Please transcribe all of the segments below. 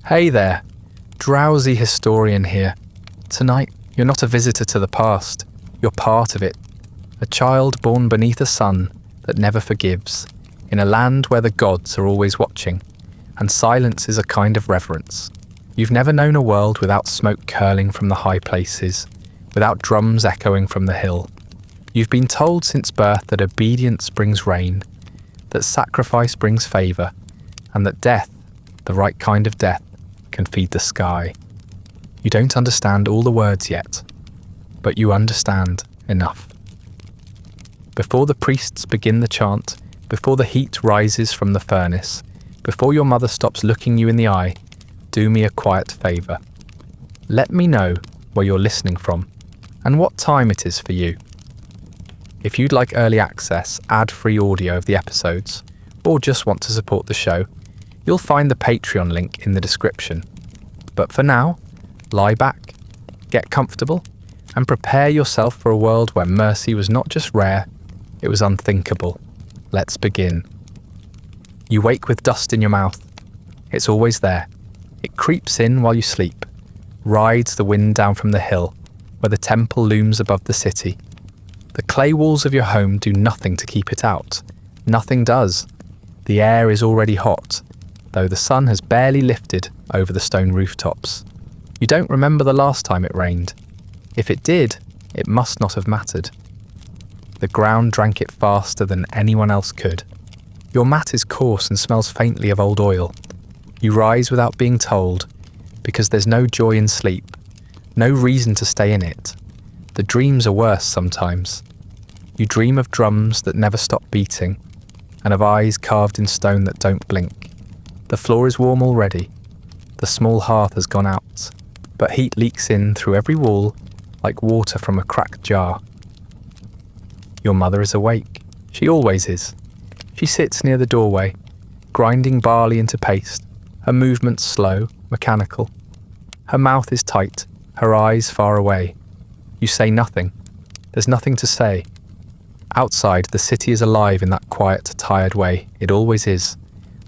Hey there, Drowsy Historian here. Tonight, you're not a visitor to the past, you're part of it. A child born beneath a sun that never forgives, in a land where the gods are always watching, and silence is a kind of reverence. You've never known a world without smoke curling from the high places, without drums echoing from the hill. You've been told since birth that obedience brings rain, that sacrifice brings favour, and that death, the right kind of death, can feed the sky. You don't understand all the words yet, but you understand enough. Before the priests begin the chant, before the heat rises from the furnace, before your mother stops looking you in the eye, do me a quiet favour. Let me know where you're listening from and what time it is for you. If you'd like early access, ad-free audio of the episodes, or just want to support the show, you'll find the Patreon link in the description. But for now, lie back, get comfortable, and prepare yourself for a world where mercy was not just rare, it was unthinkable. Let's begin. You wake with dust in your mouth. It's always there. It creeps in while you sleep, rides the wind down from the hill, where the temple looms above the city. The clay walls of your home do nothing to keep it out. Nothing does. The air is already hot, though the sun has barely lifted over the stone rooftops. You don't remember the last time it rained. If it did, it must not have mattered. The ground drank it faster than anyone else could. Your mat is coarse and smells faintly of old oil. You rise without being told, because there's no joy in sleep, no reason to stay in it. The dreams are worse sometimes. You dream of drums that never stop beating, and of eyes carved in stone that don't blink. The floor is warm already. The small hearth has gone out, but heat leaks in through every wall like water from a cracked jar. Your mother is awake. She always is. She sits near the doorway, grinding barley into paste, her movements slow, mechanical. Her mouth is tight, her eyes far away. You say nothing. There's nothing to say. Outside, the city is alive in that quiet, tired way. It always is.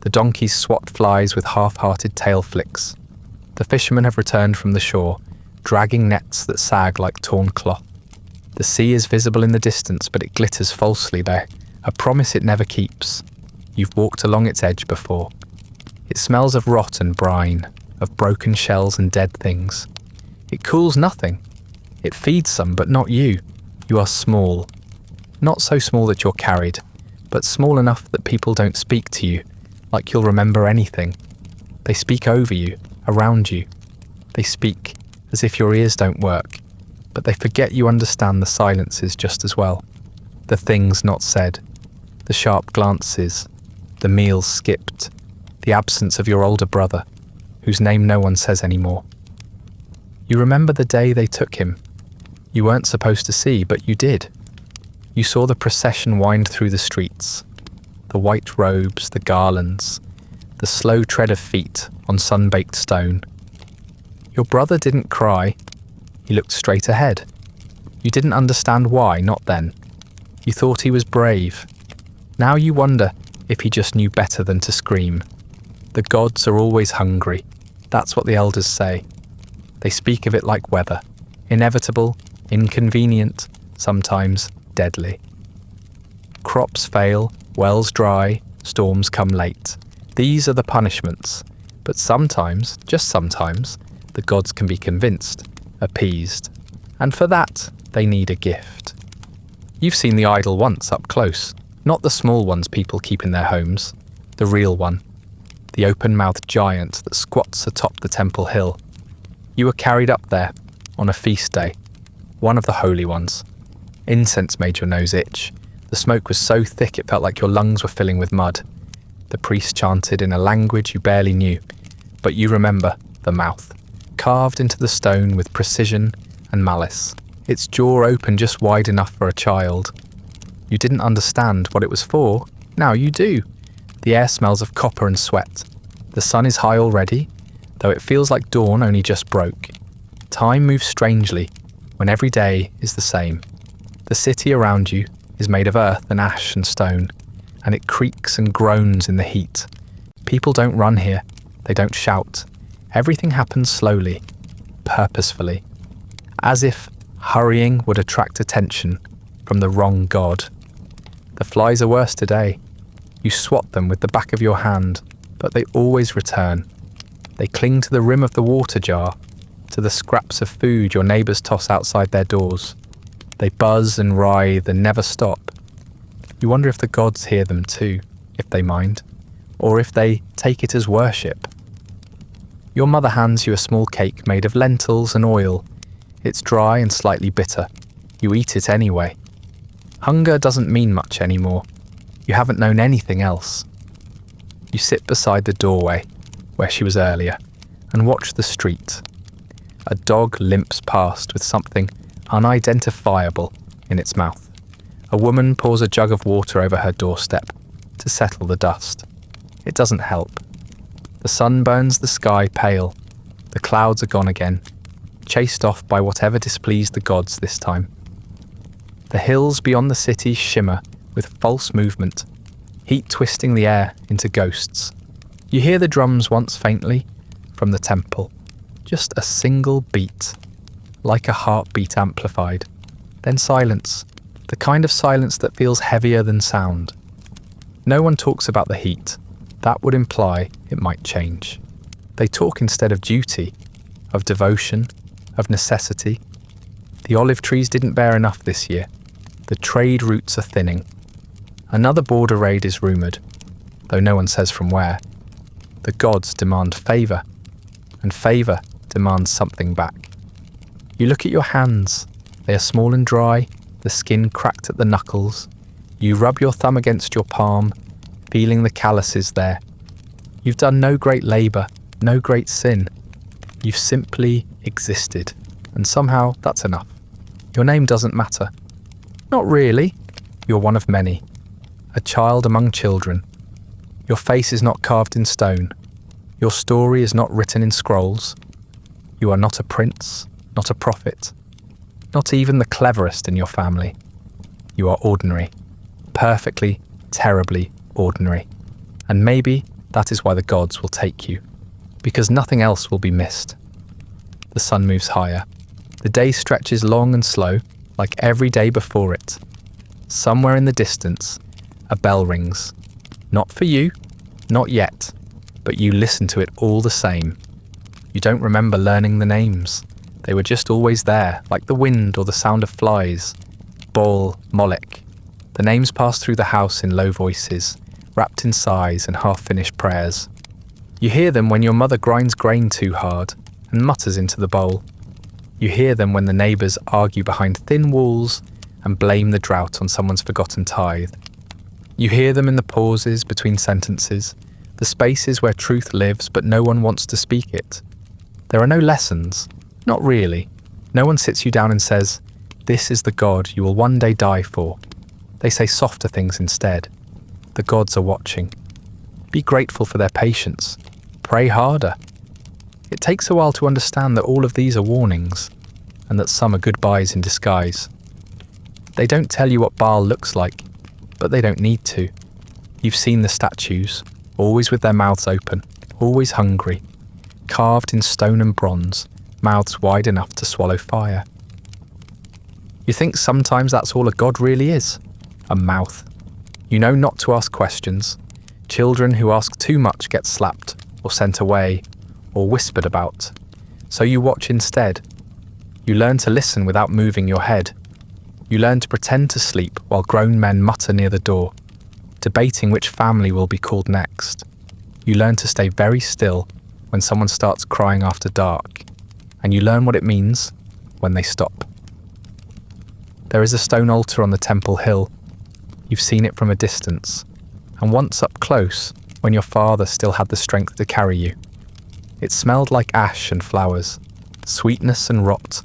The donkeys swat flies with half-hearted tail flicks. The fishermen have returned from the shore, dragging nets that sag like torn cloth. The sea is visible in the distance, but it glitters falsely there, a promise it never keeps. You've walked along its edge before. It smells of rot and brine, of broken shells and dead things. It cools nothing. It feeds some, but not you. You are small. Not so small that you're carried, but small enough that people don't speak to you, like you'll remember anything. They speak over you, around you. They speak as if your ears don't work, but they forget you understand the silences just as well. The things not said, the sharp glances, the meals skipped, the absence of your older brother, whose name no one says anymore. You remember the day they took him. You weren't supposed to see, but you did. You saw the procession wind through the streets, the white robes, the garlands, the slow tread of feet on sun-baked stone. Your brother didn't cry. He looked straight ahead. You didn't understand why, not then. You thought he was brave. Now you wonder if he just knew better than to scream. The gods are always hungry. That's what the elders say. They speak of it like weather. Inevitable, inconvenient, sometimes deadly. Crops fail, wells dry, storms come late. These are the punishments. But sometimes, just sometimes, the gods can be convinced, appeased. And for that, they need a gift. You've seen the idol once up close, not the small ones people keep in their homes, the real one, the open-mouthed giant that squats atop the temple hill. You were carried up there on a feast day, one of the holy ones. Incense made your nose itch. The smoke was so thick it felt like your lungs were filling with mud. The priest chanted in a language you barely knew, but you remember the mouth, carved into the stone with precision and malice. Its jaw open just wide enough for a child. You didn't understand what it was for. Now you do. The air smells of copper and sweat. The sun is high already, though it feels like dawn only just broke. Time moves strangely when every day is the same. The city around you is made of earth and ash and stone, and it creaks and groans in the heat. People don't run here. They don't shout. Everything happens slowly, purposefully, as if hurrying would attract attention from the wrong god. The flies are worse today. You swat them with the back of your hand, but they always return. They cling to the rim of the water jar, to the scraps of food your neighbours toss outside their doors. They buzz and writhe and never stop. You wonder if the gods hear them too, if they mind, or if they take it as worship. Your mother hands you a small cake made of lentils and oil. It's dry and slightly bitter. You eat it anyway. Hunger doesn't mean much anymore. You haven't known anything else. You sit beside the doorway, where she was earlier, and watch the street. A dog limps past with something unidentifiable in its mouth. A woman pours a jug of water over her doorstep to settle the dust. It doesn't help. The sun burns the sky pale. The clouds are gone again, chased off by whatever displeased the gods this time. The hills beyond the city shimmer with false movement, heat twisting the air into ghosts. You hear the drums once faintly from the temple, just a single beat, like a heartbeat amplified. Then silence, the kind of silence that feels heavier than sound. No one talks about the heat. That would imply it might change. They talk instead of duty, of devotion, of necessity. The olive trees didn't bear enough this year. The trade routes are thinning. Another border raid is rumoured, though no one says from where. The gods demand favour, and favour demands something back. You look at your hands. They are small and dry, the skin cracked at the knuckles. You rub your thumb against your palm, feeling the calluses there. You've done no great labour, no great sin. You've simply existed, and somehow that's enough. Your name doesn't matter. Not really. You're one of many. A child among children. Your face is not carved in stone. Your story is not written in scrolls. You are not a prince, not a prophet, not even the cleverest in your family. You are ordinary. Perfectly, terribly ordinary. And maybe that is why the gods will take you, because nothing else will be missed. The sun moves higher. The day stretches long and slow, like every day before it. Somewhere in the distance, a bell rings. Not for you, not yet, but you listen to it all the same. You don't remember learning the names. They were just always there, like the wind or the sound of flies. Baal, Molech. The names pass through the house in low voices, wrapped in sighs and half-finished prayers. You hear them when your mother grinds grain too hard and mutters into the bowl. You hear them when the neighbours argue behind thin walls and blame the drought on someone's forgotten tithe. You hear them in the pauses between sentences, the spaces where truth lives but no one wants to speak it. There are no lessons, not really. No one sits you down and says, "This is the God you will one day die for." They say softer things instead. The gods are watching. Be grateful for their patience. Pray harder. It takes a while to understand that all of these are warnings, and that some are goodbyes in disguise. They don't tell you what Baal looks like, but they don't need to. You've seen the statues, always with their mouths open, always hungry, carved in stone and bronze, mouths wide enough to swallow fire. You think sometimes that's all a god really is, a mouth. You know not to ask questions. Children who ask too much get slapped, or sent away, or whispered about. So you watch instead. You learn to listen without moving your head. You learn to pretend to sleep while grown men mutter near the door, debating which family will be called next. You learn to stay very still when someone starts crying after dark, and you learn what it means when they stop. There is a stone altar on the temple hill. You've seen it from a distance, and once up close when your father still had the strength to carry you. It smelled like ash and flowers, sweetness and rot.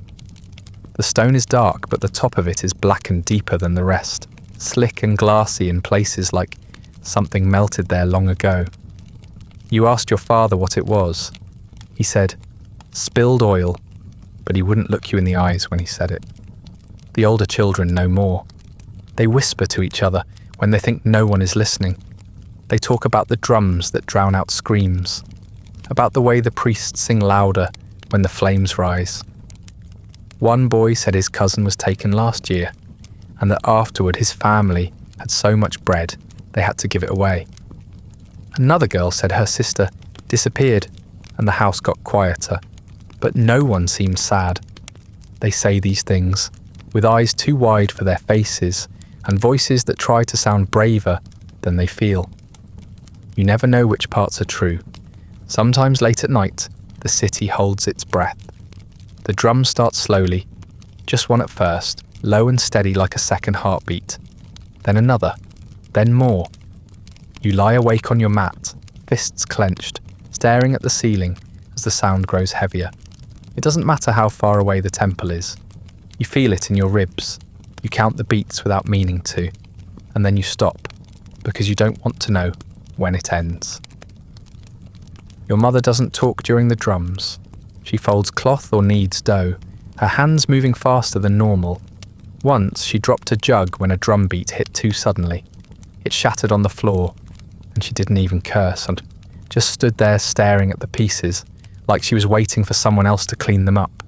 The stone is dark, but the top of it is blackened deeper than the rest, slick and glassy in places like something melted there long ago. You asked your father what it was. He said, "Spilled oil," but he wouldn't look you in the eyes when he said it. The older children know more. They whisper to each other when they think no one is listening. They talk about the drums that drown out screams. about the way the priests sing louder when the flames rise. One boy said his cousin was taken last year, and that afterward his family had so much bread they had to give it away. Another girl said her sister disappeared and the house got quieter, but no one seemed sad. They say these things with eyes too wide for their faces and voices that try to sound braver than they feel. You never know which parts are true. Sometimes late at night, the city holds its breath. The drums start slowly, just one at first, low and steady like a second heartbeat. Then another, then more. You lie awake on your mat, fists clenched, staring at the ceiling as the sound grows heavier. It doesn't matter how far away the temple is. You feel it in your ribs. You count the beats without meaning to, and then you stop, because you don't want to know when it ends. Your mother doesn't talk during the drums. She folds cloth or kneads dough, her hands moving faster than normal. Once she dropped a jug when a drum beat hit too suddenly. It shattered on the floor, and she didn't even curse and just stood there staring at the pieces, like she was waiting for someone else to clean them up.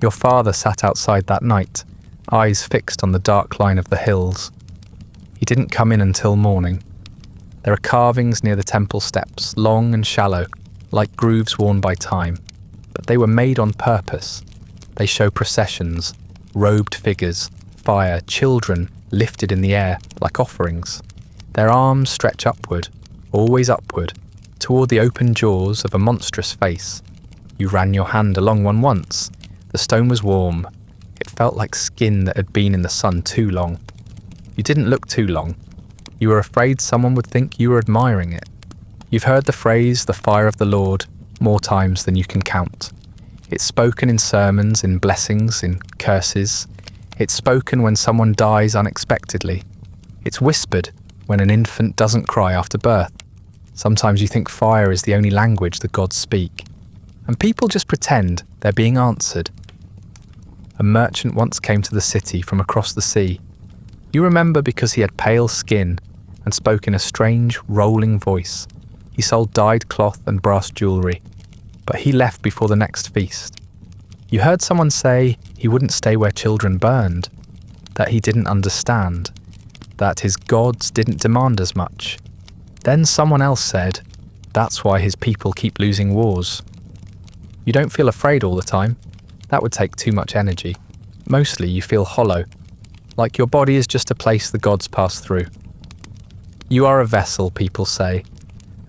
Your father sat outside that night, eyes fixed on the dark line of the hills. He didn't come in until morning. There are carvings near the temple steps, long and shallow, like grooves worn by time, but they were made on purpose. They show processions, robed figures, fire, children lifted in the air like offerings. Their arms stretch upward, always upward, toward the open jaws of a monstrous face. You ran your hand along one once. The stone was warm. It felt like skin that had been in the sun too long. You didn't look too long. You were afraid someone would think you were admiring it. You've heard the phrase, the fire of the Lord, more times than you can count. It's spoken in sermons, in blessings, in curses. It's spoken when someone dies unexpectedly. It's whispered when an infant doesn't cry after birth. Sometimes you think fire is the only language the gods speak. And people just pretend they're being answered. A merchant once came to the city from across the sea. You remember because he had pale skin and spoke in a strange, rolling voice. He sold dyed cloth and brass jewellery, but he left before the next feast. You heard someone say he wouldn't stay where children burned, that he didn't understand, that his gods didn't demand as much. Then someone else said, that's why his people keep losing wars. You don't feel afraid all the time. That would take too much energy. Mostly you feel hollow, like your body is just a place the gods pass through. You are a vessel, people say,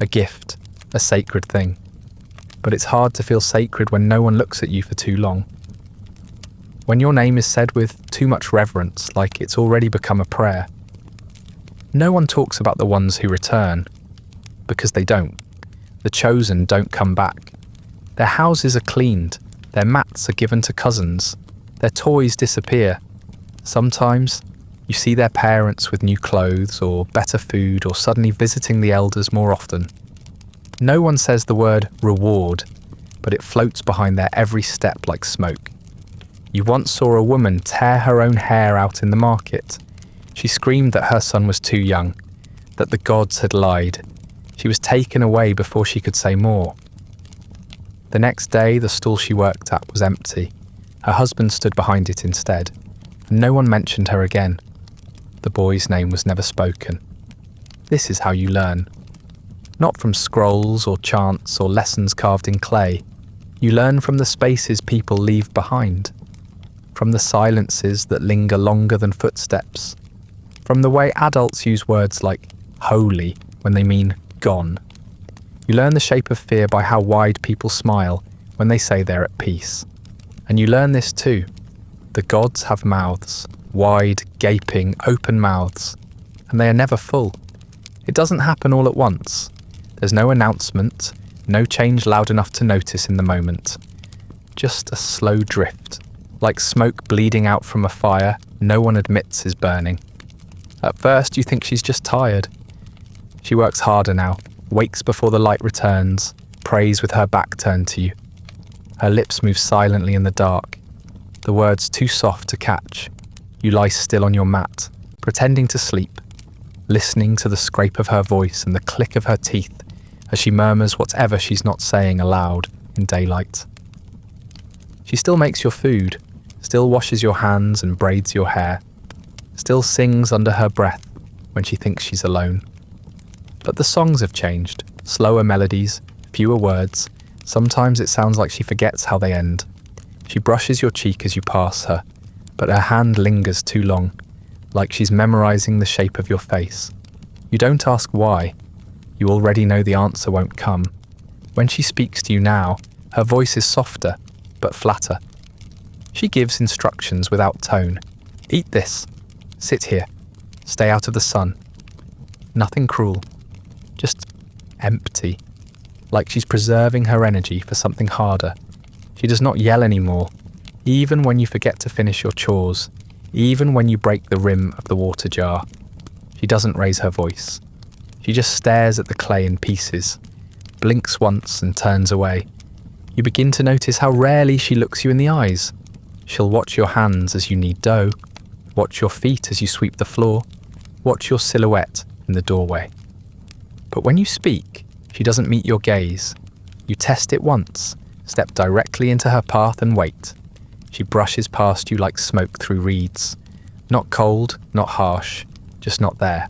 a gift, a sacred thing. But it's hard to feel sacred when no one looks at you for too long. When your name is said with too much reverence, like it's already become a prayer. No one talks about the ones who return, because they don't. The chosen don't come back. Their houses are cleaned, their mats are given to cousins, their toys disappear. Sometimes you see their parents with new clothes or better food or suddenly visiting the elders more often. No one says the word reward, but it floats behind their every step like smoke. You once saw a woman tear her own hair out in the market. She screamed that her son was too young, that the gods had lied. She was taken away before she could say more. The next day, the stall she worked at was empty. Her husband stood behind it instead, and no one mentioned her again. The boy's name was never spoken. This is how you learn. Not from scrolls or chants or lessons carved in clay. You learn from the spaces people leave behind, from the silences that linger longer than footsteps, from the way adults use words like holy when they mean gone. You learn the shape of fear by how wide people smile when they say they're at peace. And you learn this too. The gods have mouths, wide, gaping, open mouths, and they are never full. It doesn't happen all at once. There's no announcement, no change loud enough to notice in the moment. Just a slow drift, like smoke bleeding out from a fire no one admits is burning. At first you think she's just tired. She works harder now, wakes before the light returns, prays with her back turned to you. Her lips move silently in the dark, the words too soft to catch. You lie still on your mat, pretending to sleep, listening to the scrape of her voice and the click of her teeth as she murmurs whatever she's not saying aloud in daylight. She still makes your food, still washes your hands and braids your hair, still sings under her breath when she thinks she's alone. But the songs have changed, slower melodies, fewer words. Sometimes it sounds like she forgets how they end. She brushes your cheek as you pass her, but her hand lingers too long, like she's memorizing the shape of your face. You don't ask why. You already know the answer won't come. When she speaks to you now, her voice is softer, but flatter. She gives instructions without tone. Eat this. Sit here. Stay out of the sun. Nothing cruel. Just empty. Like she's preserving her energy for something harder. She does not yell anymore, even when you forget to finish your chores, even when you break the rim of the water jar. She doesn't raise her voice. She just stares at the clay in pieces, blinks once and turns away. You begin to notice how rarely she looks you in the eyes. She'll watch your hands as you knead dough, watch your feet as you sweep the floor, watch your silhouette in the doorway. But when you speak, she doesn't meet your gaze. You test it once, step directly into her path and wait. She brushes past you like smoke through reeds. Not cold, not harsh, just not there.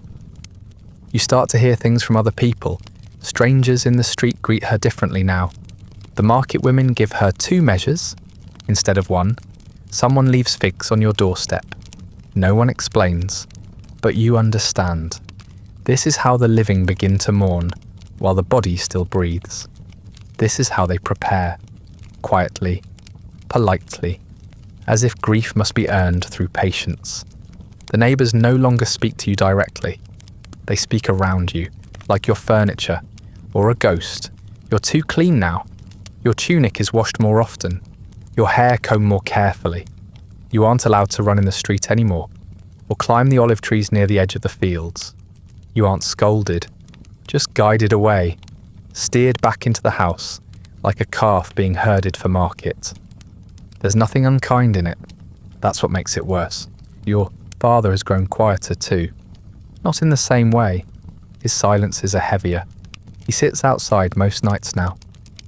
You start to hear things from other people. Strangers in the street greet her differently now. The market women give her 2 measures instead of 1. Someone leaves figs on your doorstep. No one explains, but you understand. This is how the living begin to mourn, while the body still breathes. This is how they prepare, quietly, politely, as if grief must be earned through patience. The neighbours no longer speak to you directly. They speak around you, like your furniture, or a ghost. You're too clean now. Your tunic is washed more often, your hair combed more carefully. You aren't allowed to run in the street anymore, or climb the olive trees near the edge of the fields. You aren't scolded, just guided away, steered back into the house, like a calf being herded for market. There's nothing unkind in it. That's what makes it worse. Your father has grown quieter too. Not in the same way. His silences are heavier. He sits outside most nights now,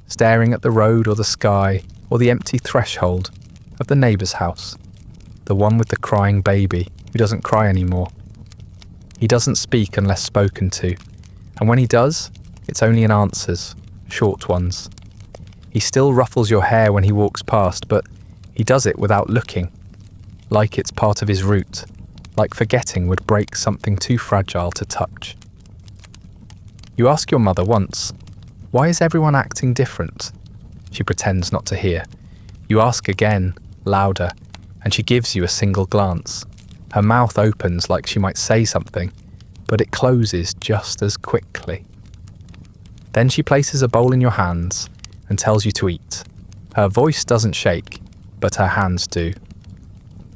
staring at the road or the sky or the empty threshold of the neighbour's house, the one with the crying baby who doesn't cry anymore. He doesn't speak unless spoken to, and when he does, it's only in answers, short ones. He still ruffles your hair when he walks past, but he does it without looking, like it's part of his route, like forgetting would break something too fragile to touch. You ask your mother once, "Why is everyone acting different?" She pretends not to hear. You ask again, louder, and she gives you a single glance. Her mouth opens like she might say something, but it closes just as quickly. Then she places a bowl in your hands and tells you to eat. Her voice doesn't shake, but her hands do.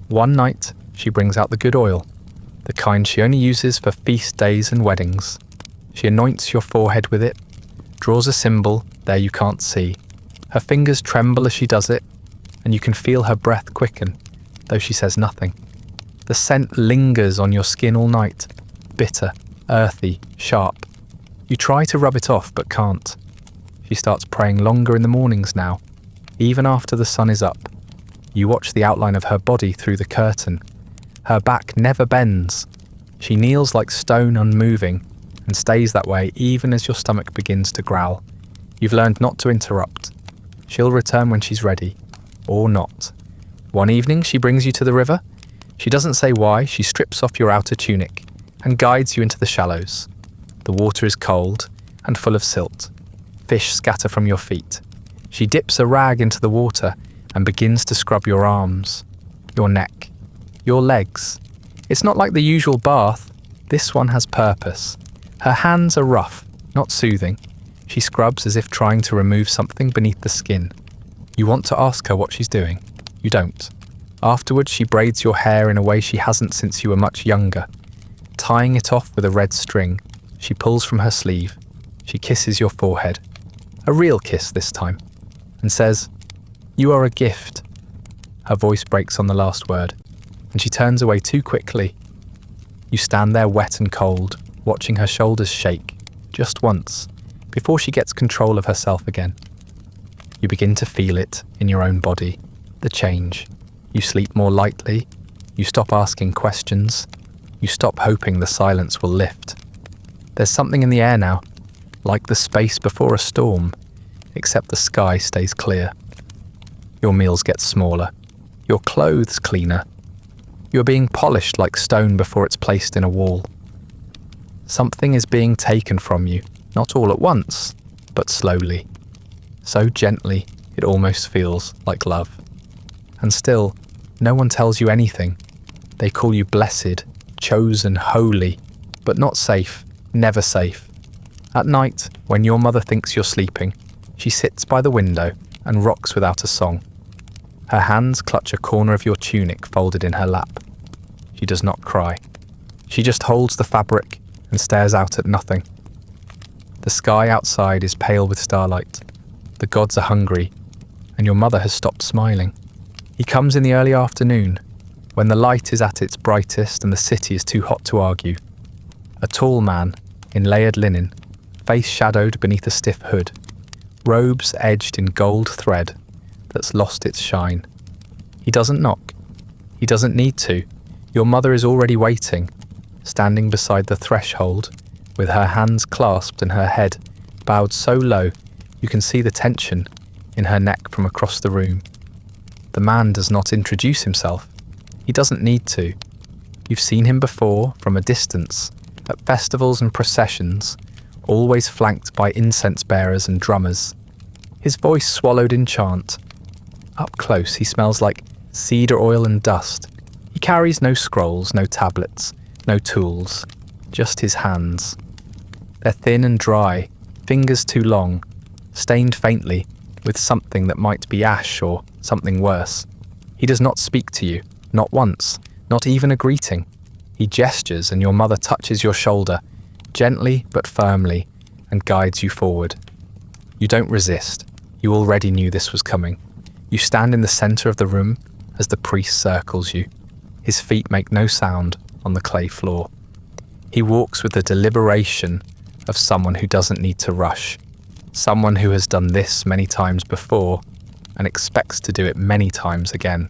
One night, she brings out the good oil, the kind she only uses for feast days and weddings. She anoints your forehead with it, draws a symbol there you can't see. Her fingers tremble as she does it, and you can feel her breath quicken, though she says nothing. The scent lingers on your skin all night, bitter, earthy, sharp. You try to rub it off but can't. She starts praying longer in the mornings now, even after the sun is up. You watch the outline of her body through the curtain. Her back never bends. She kneels like stone unmoving and stays that way even as your stomach begins to growl. You've learned not to interrupt. She'll return when she's ready, or not. One evening she brings you to the river. She doesn't say why. She strips off your outer tunic and guides you into the shallows. The water is cold and full of silt. Fish scatter from your feet. She dips a rag into the water and begins to scrub your arms, your neck, your legs. It's not like the usual bath. This one has purpose. Her hands are rough, not soothing. She scrubs as if trying to remove something beneath the skin. You want to ask her what she's doing. You don't. Afterwards, she braids your hair in a way she hasn't since you were much younger. Tying it off with a red string, she pulls from her sleeve. She kisses your forehead. A real kiss this time. And says, "You are a gift." Her voice breaks on the last word, and she turns away too quickly. You stand there wet and cold, watching her shoulders shake, just once, before she gets control of herself again. You begin to feel it in your own body, the change. You sleep more lightly, you stop asking questions, you stop hoping the silence will lift. There's something in the air now, like the space before a storm, except the sky stays clear. Your meals get smaller, your clothes cleaner. You're being polished like stone before it's placed in a wall. Something is being taken from you, not all at once, but slowly. So gently, it almost feels like love. And still, no one tells you anything. They call you blessed, chosen, holy, but not safe, never safe. At night, when your mother thinks you're sleeping, she sits by the window and rocks without a song. Her hands clutch a corner of your tunic folded in her lap. She does not cry. She just holds the fabric and stares out at nothing. The sky outside is pale with starlight. The gods are hungry, and your mother has stopped smiling. He comes in the early afternoon, when the light is at its brightest and the city is too hot to argue. A tall man, in layered linen, face shadowed beneath a stiff hood, robes edged in gold thread that's lost its shine. He doesn't knock. He doesn't need to. Your mother is already waiting, standing beside the threshold, with her hands clasped and her head bowed so low you can see the tension in her neck from across the room. The man does not introduce himself. He doesn't need to. You've seen him before, from a distance, at festivals and processions, always flanked by incense bearers and drummers. His voice swallowed in chant. Up close he smells like cedar oil and dust. He carries no scrolls, no tablets, no tools, just his hands. They're thin and dry, fingers too long, stained faintly with something that might be ash or something worse. He does not speak to you, not once, not even a greeting. He gestures and your mother touches your shoulder, gently but firmly, and guides you forward. You don't resist. You already knew this was coming. You stand in the center of the room as the priest circles you. His feet make no sound on the clay floor. He walks with the deliberation of someone who doesn't need to rush, someone who has done this many times before and expects to do it many times again.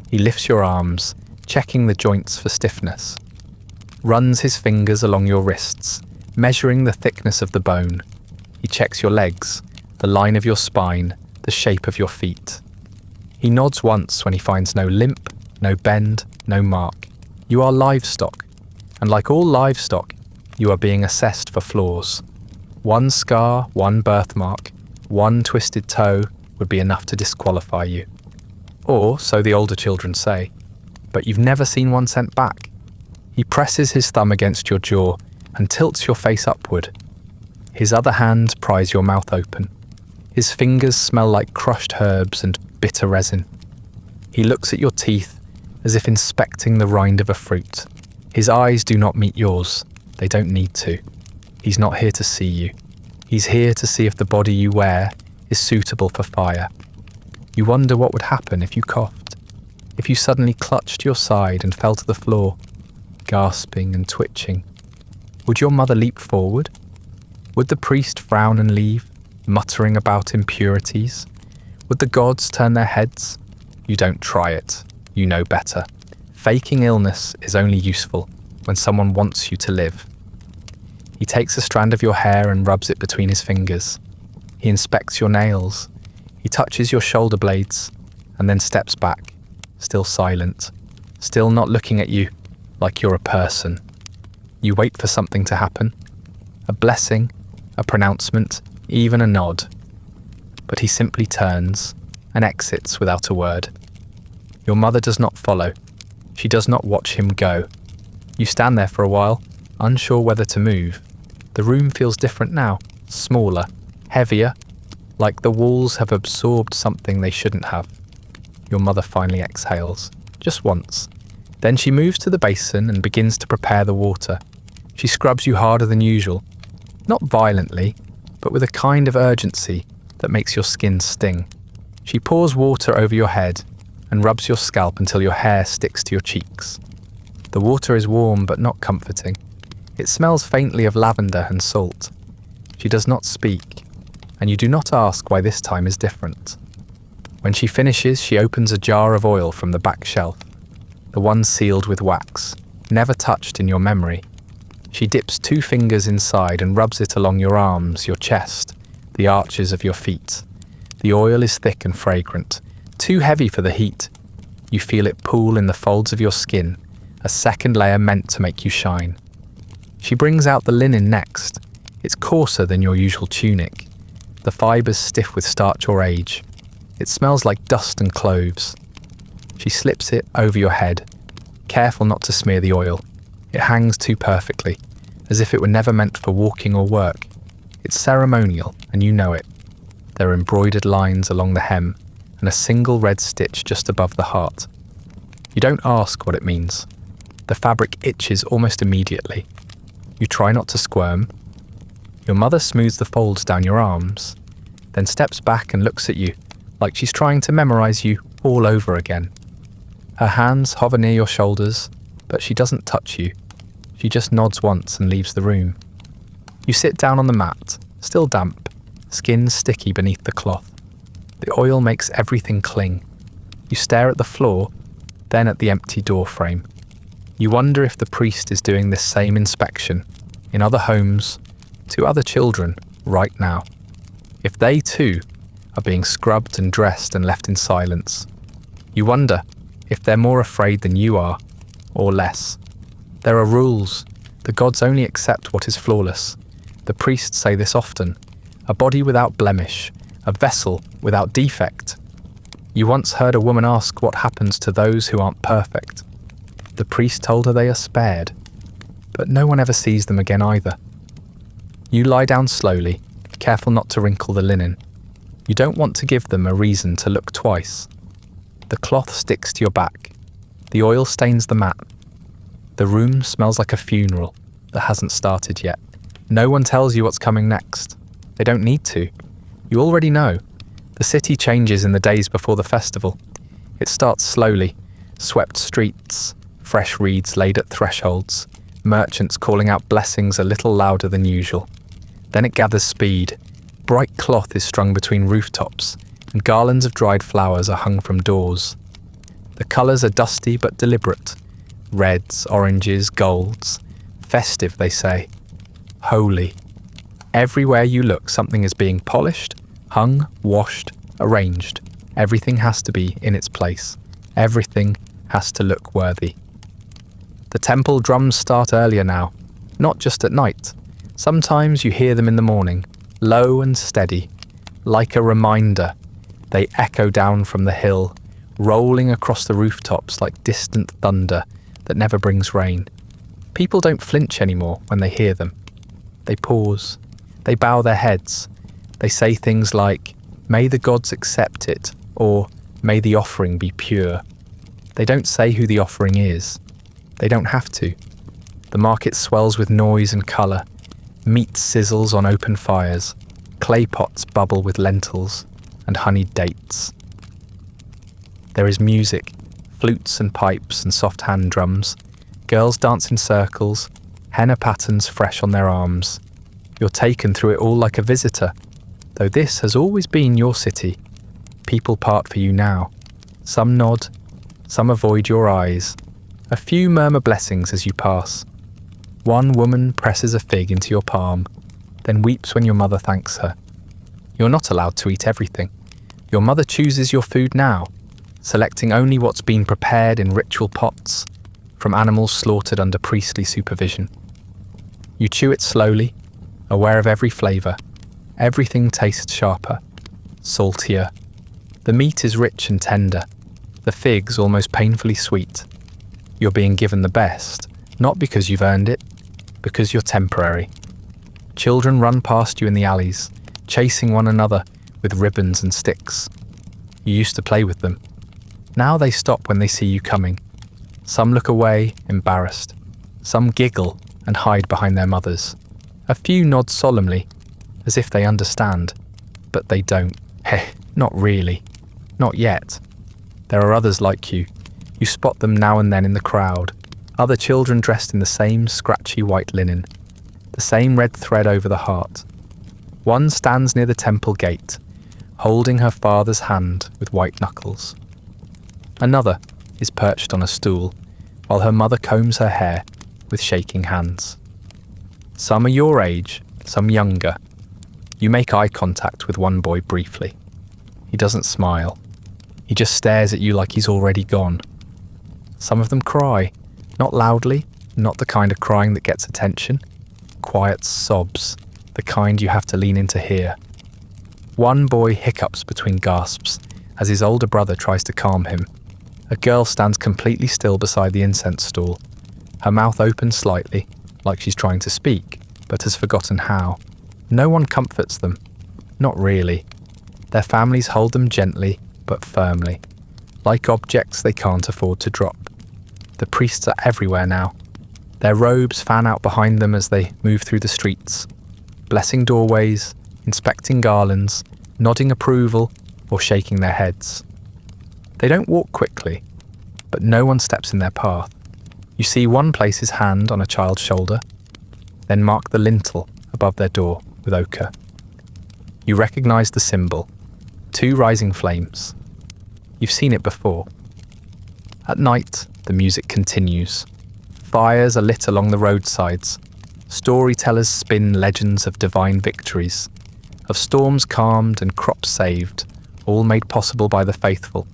He lifts your arms, checking the joints for stiffness, runs his fingers along your wrists, measuring the thickness of the bone. He checks your legs, the line of your spine, the shape of your feet. He nods once when he finds no limp, no bend, no mark. You are livestock, and like all livestock, you are being assessed for flaws. One scar, one birthmark, one twisted toe would be enough to disqualify you. Or, so the older children say, but you've never seen one sent back. He presses his thumb against your jaw and tilts your face upward. His other hand pries your mouth open. His fingers smell like crushed herbs and bitter resin. He looks at your teeth as if inspecting the rind of a fruit. His eyes do not meet yours. They don't need to. He's not here to see you. He's here to see if the body you wear is suitable for fire. You wonder what would happen if you coughed, if you suddenly clutched your side and fell to the floor, gasping and twitching. Would your mother leap forward? Would the priest frown and leave, muttering about impurities? Would the gods turn their heads? You don't try it. You know better. Faking illness is only useful when someone wants you to live. He takes a strand of your hair and rubs it between his fingers. He inspects your nails. He touches your shoulder blades and then steps back, still silent, still not looking at you like you're a person. You wait for something to happen, a blessing, a pronouncement, even a nod. But he simply turns and exits without a word. Your mother does not follow. She does not watch him go. You stand there for a while, unsure whether to move. The room feels different now, smaller, heavier, like the walls have absorbed something they shouldn't have. Your mother finally exhales, just once. Then she moves to the basin and begins to prepare the water. She scrubs you harder than usual, not violently, but with a kind of urgency that makes your skin sting. She pours water over your head and rubs your scalp until your hair sticks to your cheeks. The water is warm but not comforting. It smells faintly of lavender and salt. She does not speak, and you do not ask why this time is different. When she finishes, she opens a jar of oil from the back shelf, the one sealed with wax, never touched in your memory. She dips 2 fingers inside and rubs it along your arms, your chest, the arches of your feet. The oil is thick and fragrant, too heavy for the heat. You feel it pool in the folds of your skin, a second layer meant to make you shine. She brings out the linen next. It's coarser than your usual tunic, the fibres stiff with starch or age. It smells like dust and cloves. She slips it over your head, careful not to smear the oil. It hangs too perfectly, as if it were never meant for walking or work. It's ceremonial, and you know it. There are embroidered lines along the hem, and a single red stitch just above the heart. You don't ask what it means. The fabric itches almost immediately. You try not to squirm. Your mother smooths the folds down your arms, then steps back and looks at you, like she's trying to memorize you all over again. Her hands hover near your shoulders, but she doesn't touch you. She just nods once and leaves the room. You sit down on the mat, still damp, skin sticky beneath the cloth. The oil makes everything cling. You stare at the floor, then at the empty door frame. You wonder if the priest is doing this same inspection in other homes, to other children, right now. If they too are being scrubbed and dressed and left in silence. You wonder if they're more afraid than you are, or less. There are rules. The gods only accept what is flawless. The priests say this often. A body without blemish, a vessel without defect. You once heard a woman ask what happens to those who aren't perfect. The priest told her they are spared, but no one ever sees them again either. You lie down slowly, careful not to wrinkle the linen. You don't want to give them a reason to look twice. The cloth sticks to your back. The oil stains the mat. The room smells like a funeral that hasn't started yet. No one tells you what's coming next. They don't need to. You already know. The city changes in the days before the festival. It starts slowly. Swept streets, fresh reeds laid at thresholds, merchants calling out blessings a little louder than usual. Then it gathers speed. Bright cloth is strung between rooftops, and garlands of dried flowers are hung from doors. The colours are dusty but deliberate. Reds, oranges, golds. Festive, they say. Holy. Everywhere you look, something is being polished, hung, washed, arranged. Everything has to be in its place. Everything has to look worthy. The temple drums start earlier now, not just at night. Sometimes you hear them in the morning, low and steady, like a reminder. They echo down from the hill, rolling across the rooftops like distant thunder that never brings rain. People don't flinch anymore when they hear them. They pause. They bow their heads. They say things like, "May the gods accept it," or "May the offering be pure." They don't say who the offering is. They don't have to. The market swells with noise and colour. Meat sizzles on open fires. Clay pots bubble with lentils and honeyed dates. There is music, flutes and pipes and soft hand drums. Girls dance in circles, henna patterns fresh on their arms. You're taken through it all like a visitor, though this has always been your city. People part for you now. Some nod, some avoid your eyes. A few murmur blessings as you pass. One woman presses a fig into your palm, then weeps when your mother thanks her. You're not allowed to eat everything. Your mother chooses your food now, selecting only what's been prepared in ritual pots, from animals slaughtered under priestly supervision. You chew it slowly, aware of every flavour. Everything tastes sharper, saltier. The meat is rich and tender, the figs almost painfully sweet. You're being given the best, not because you've earned it, because you're temporary. Children run past you in the alleys, chasing one another with ribbons and sticks. You used to play with them. Now they stop when they see you coming. Some look away, embarrassed. Some giggle and hide behind their mothers. A few nod solemnly, as if they understand. But they don't. Heh, not really. Not yet. There are others like you. You spot them now and then in the crowd. Other children dressed in the same scratchy white linen. The same red thread over the heart. One stands near the temple gate, holding her father's hand with white knuckles. Another is perched on a stool, while her mother combs her hair with shaking hands. Some are your age, some younger. You make eye contact with one boy briefly. He doesn't smile. He just stares at you like he's already gone. Some of them cry, not loudly, not the kind of crying that gets attention. Quiet sobs, the kind you have to lean in to hear. One boy hiccups between gasps as his older brother tries to calm him. A girl stands completely still beside the incense stool, her mouth open slightly, like she's trying to speak, but has forgotten how. No one comforts them. Not really. Their families hold them gently, but firmly, like objects they can't afford to drop. The priests are everywhere now. Their robes fan out behind them as they move through the streets, blessing doorways, inspecting garlands, nodding approval, or shaking their heads. They don't walk quickly, but no one steps in their path. You see one place his hand on a child's shoulder, then mark the lintel above their door with ochre. You recognize the symbol, 2 rising flames. You've seen it before. At night, the music continues. Fires are lit along the roadsides. Storytellers spin legends of divine victories, of storms calmed and crops saved, all made possible by the faithful.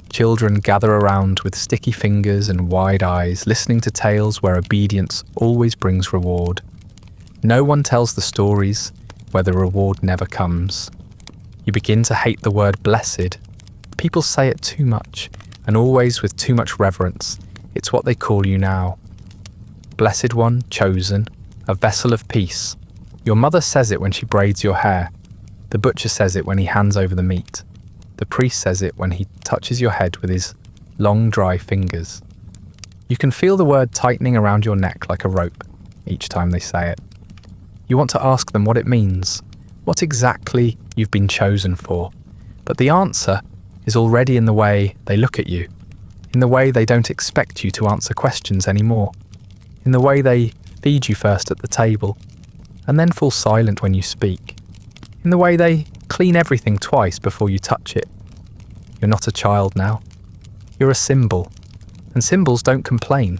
Children gather around with sticky fingers and wide eyes, listening to tales where obedience always brings reward. No one tells the stories where the reward never comes. You begin to hate the word blessed. People say it too much, and always with too much reverence. It's what they call you now. Blessed one, chosen, a vessel of peace. Your mother says it when she braids your hair. The butcher says it when he hands over the meat. The priest says it when he touches your head with his long, dry fingers. You can feel the word tightening around your neck like a rope each time they say it. You want to ask them what it means, what exactly you've been chosen for, but the answer is already in the way they look at you, in the way they don't expect you to answer questions anymore, in the way they feed you first at the table, and then fall silent when you speak, in the way they clean everything twice before you touch it. You're not a child now. You're a symbol, and symbols don't complain.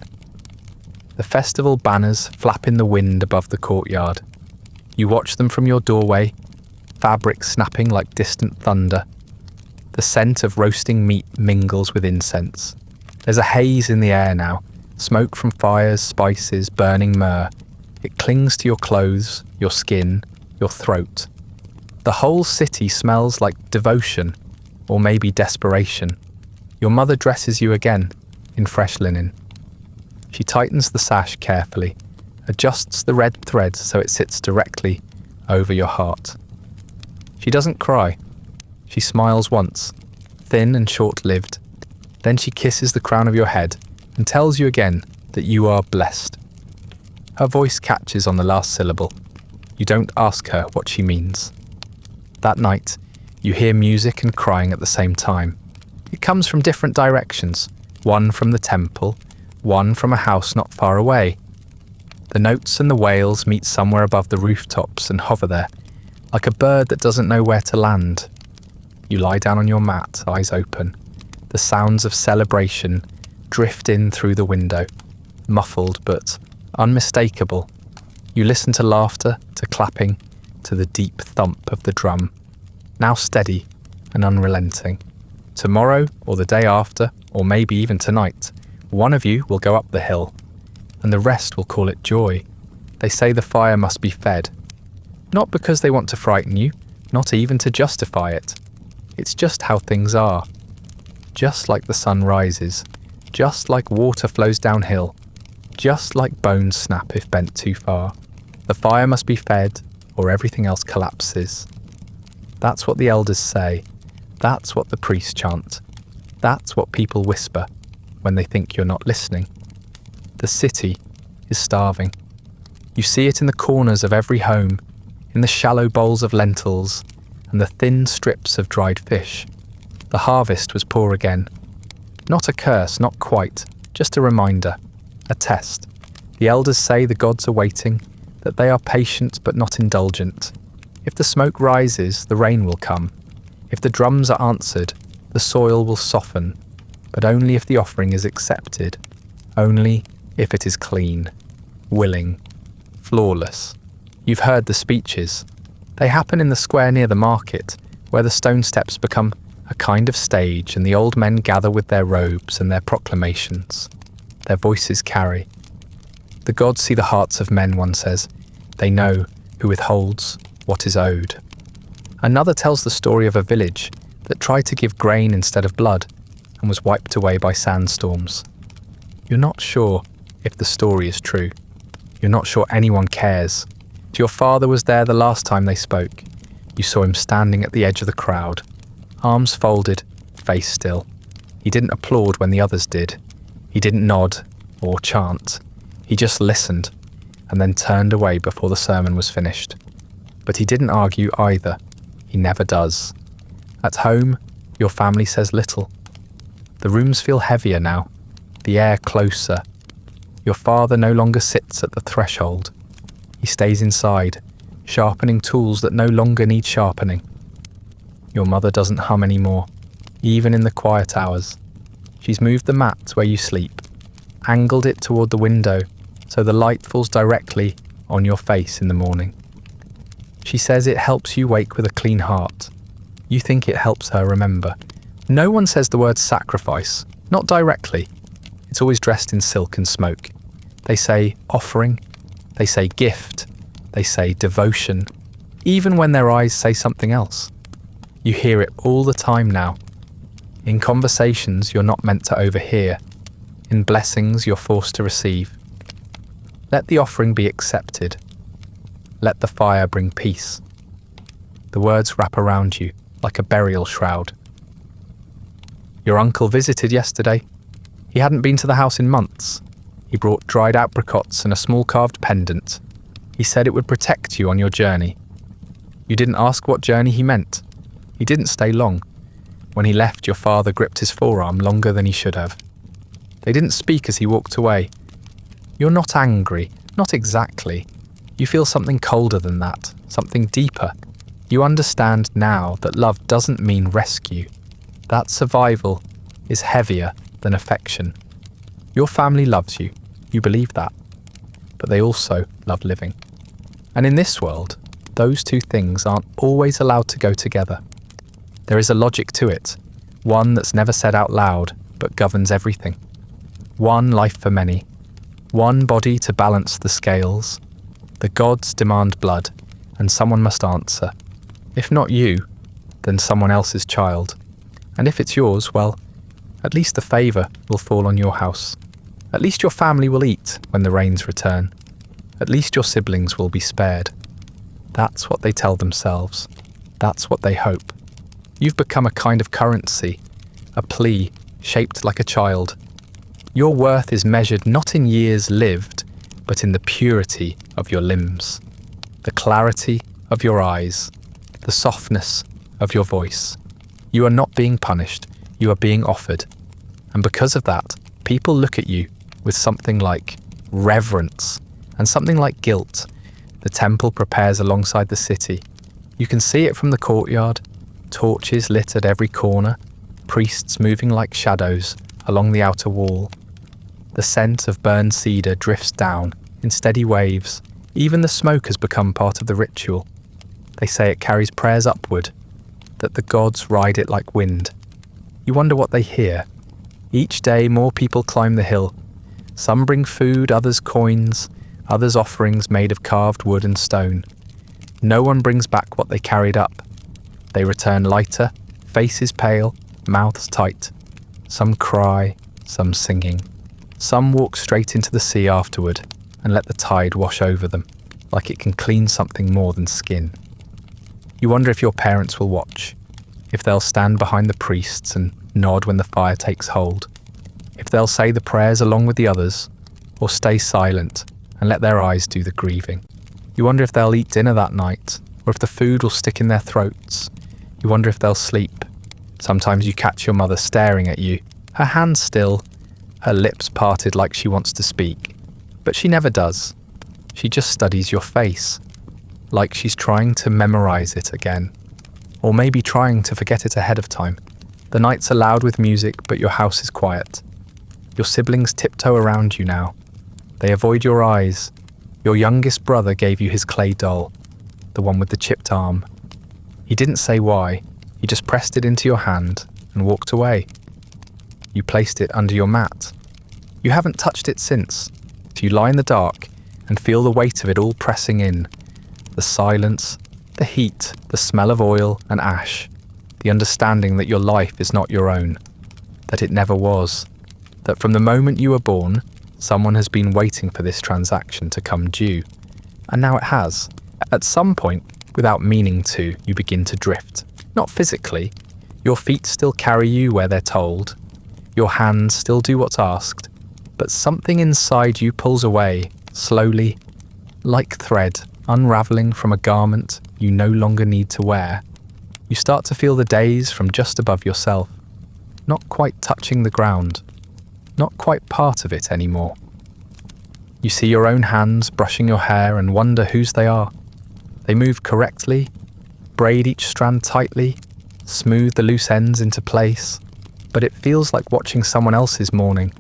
The festival banners flap in the wind above the courtyard. You watch them from your doorway, fabric snapping like distant thunder. The scent of roasting meat mingles with incense. There's a haze in the air now, smoke from fires, spices, burning myrrh. It clings to your clothes, your skin, your throat. The whole city smells like devotion, or maybe desperation. Your mother dresses you again, in fresh linen. She tightens the sash carefully, adjusts the red thread so it sits directly over your heart. She doesn't cry. She smiles once, thin and short-lived. Then she kisses the crown of your head and tells you again that you are blessed. Her voice catches on the last syllable. You don't ask her what she means. That night, you hear music and crying at the same time. It comes from different directions, one from the temple, one from a house not far away. The notes and the wails meet somewhere above the rooftops and hover there, like a bird that doesn't know where to land. You lie down on your mat, eyes open. The sounds of celebration drift in through the window, muffled but unmistakable. You listen to laughter, to clapping, to the deep thump of the drum, now steady and unrelenting. Tomorrow, or the day after, or maybe even tonight, one of you will go up the hill, and the rest will call it joy. They say the fire must be fed, not because they want to frighten you, not even to justify it. It's just how things are. Just like the sun rises, just like water flows downhill, just like bones snap if bent too far. The fire must be fed, or everything else collapses. That's what the elders say. That's what the priests chant. That's what people whisper when they think you're not listening. The city is starving. You see it in the corners of every home, in the shallow bowls of lentils and the thin strips of dried fish. The harvest was poor again. Not a curse, not quite, just a reminder, a test. The elders say the gods are waiting, that they are patient but not indulgent. If the smoke rises, the rain will come. If the drums are answered, the soil will soften, but only if the offering is accepted, only if it is clean, willing, flawless. You've heard the speeches. They happen in the square near the market, where the stone steps become a kind of stage and the old men gather with their robes and their proclamations. Their voices carry. The gods see the hearts of men, one says. They know who withholds what is owed. Another tells the story of a village that tried to give grain instead of blood and was wiped away by sandstorms. You're not sure if the story is true. You're not sure anyone cares. Your father was there the last time they spoke. You saw him standing at the edge of the crowd, arms folded, face still. He didn't applaud when the others did. He didn't nod or chant. He just listened and then turned away before the sermon was finished. But he didn't argue either. He never does. At home, your family says little. The rooms feel heavier now, the air closer. Your father no longer sits at the threshold. He stays inside, sharpening tools that no longer need sharpening. Your mother doesn't hum anymore, even in the quiet hours. She's moved the mat where you sleep, angled it toward the window so the light falls directly on your face in the morning. She says it helps you wake with a clean heart. You think it helps her remember. No one says the word sacrifice, not directly. It's always dressed in silk and smoke. They say offering. They say gift, they say devotion, even when their eyes say something else. You hear it all the time now. In conversations you're not meant to overhear. In blessings you're forced to receive. Let the offering be accepted. Let the fire bring peace. The words wrap around you like a burial shroud. Your uncle visited yesterday. He hadn't been to the house in months. He brought dried apricots and a small carved pendant. He said it would protect you on your journey. You didn't ask what journey he meant. He didn't stay long. When he left, your father gripped his forearm longer than he should have. They didn't speak as he walked away. You're not angry, not exactly. You feel something colder than that, something deeper. You understand now that love doesn't mean rescue. That survival is heavier than affection. Your family loves you, you believe that, but they also love living. And in this world, those two things aren't always allowed to go together. There is a logic to it, one that's never said out loud, but governs everything. One life for many, one body to balance the scales. The gods demand blood, and someone must answer. If not you, then someone else's child. And if it's yours, well, at least a favour will fall on your house. At least your family will eat when the rains return. At least your siblings will be spared. That's what they tell themselves. That's what they hope. You've become a kind of currency, a plea shaped like a child. Your worth is measured not in years lived, but in the purity of your limbs, the clarity of your eyes, the softness of your voice. You are not being punished, you are being offered. And because of that, people look at you with something like reverence and something like guilt. The temple prepares alongside the city. You can see it from the courtyard, torches lit at every corner, priests moving like shadows along the outer wall. The scent of burned cedar drifts down in steady waves. Even the smoke has become part of the ritual. They say it carries prayers upward, that the gods ride it like wind. You wonder what they hear. Each day more people climb the hill. Some bring food, others coins, others offerings made of carved wood and stone. No one brings back what they carried up. They return lighter, faces pale, mouths tight. Some cry, some singing. Some walk straight into the sea afterward and let the tide wash over them, like it can clean something more than skin. You wonder if your parents will watch, if they'll stand behind the priests and nod when the fire takes hold, if they'll say the prayers along with the others, or stay silent and let their eyes do the grieving. You wonder if they'll eat dinner that night, or if the food will stick in their throats. You wonder if they'll sleep. Sometimes you catch your mother staring at you, her hands still, her lips parted like she wants to speak. But she never does. She just studies your face. like she's trying to memorize it again, or maybe trying to forget it ahead of time. The nights are loud with music, but your house is quiet. Your siblings tiptoe around you now. They avoid your eyes. Your youngest brother gave you his clay doll, the one with the chipped arm. He didn't say why, he just pressed it into your hand and walked away. You placed it under your mat. You haven't touched it since. So you lie in the dark and feel the weight of it all pressing in. The silence, the heat, the smell of oil and ash, the understanding that your life is not your own, that it never was, that from the moment you were born, someone has been waiting for this transaction to come due. And now it has. At some point, without meaning to, you begin to drift. Not physically. Your feet still carry you where they're told. Your hands still do what's asked. But something inside you pulls away, slowly, like thread unraveling from a garment you no longer need to wear. You start to feel the days from just above yourself, not quite touching the ground, not quite part of it anymore. You see your own hands brushing your hair and wonder whose they are. They move correctly, braid each strand tightly, smooth the loose ends into place, but it feels like watching someone else's morning,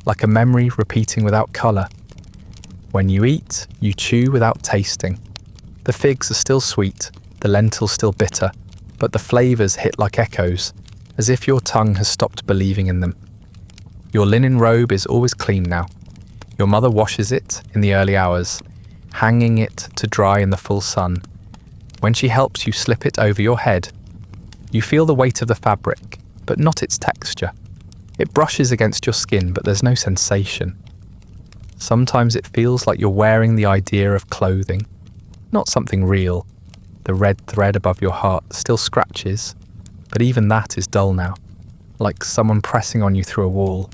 like a memory repeating without colour. When you eat, you chew without tasting. The figs are still sweet, the lentils still bitter, but the flavours hit like echoes, as if your tongue has stopped believing in them. Your linen robe is always clean now. Your mother washes it in the early hours, hanging it to dry in the full sun. When she helps you slip it over your head, you feel the weight of the fabric, but not its texture. It brushes against your skin, but there's no sensation. Sometimes it feels like you're wearing the idea of clothing, not something real. The red thread above your heart still scratches, but even that is dull now, like someone pressing on you through a wall.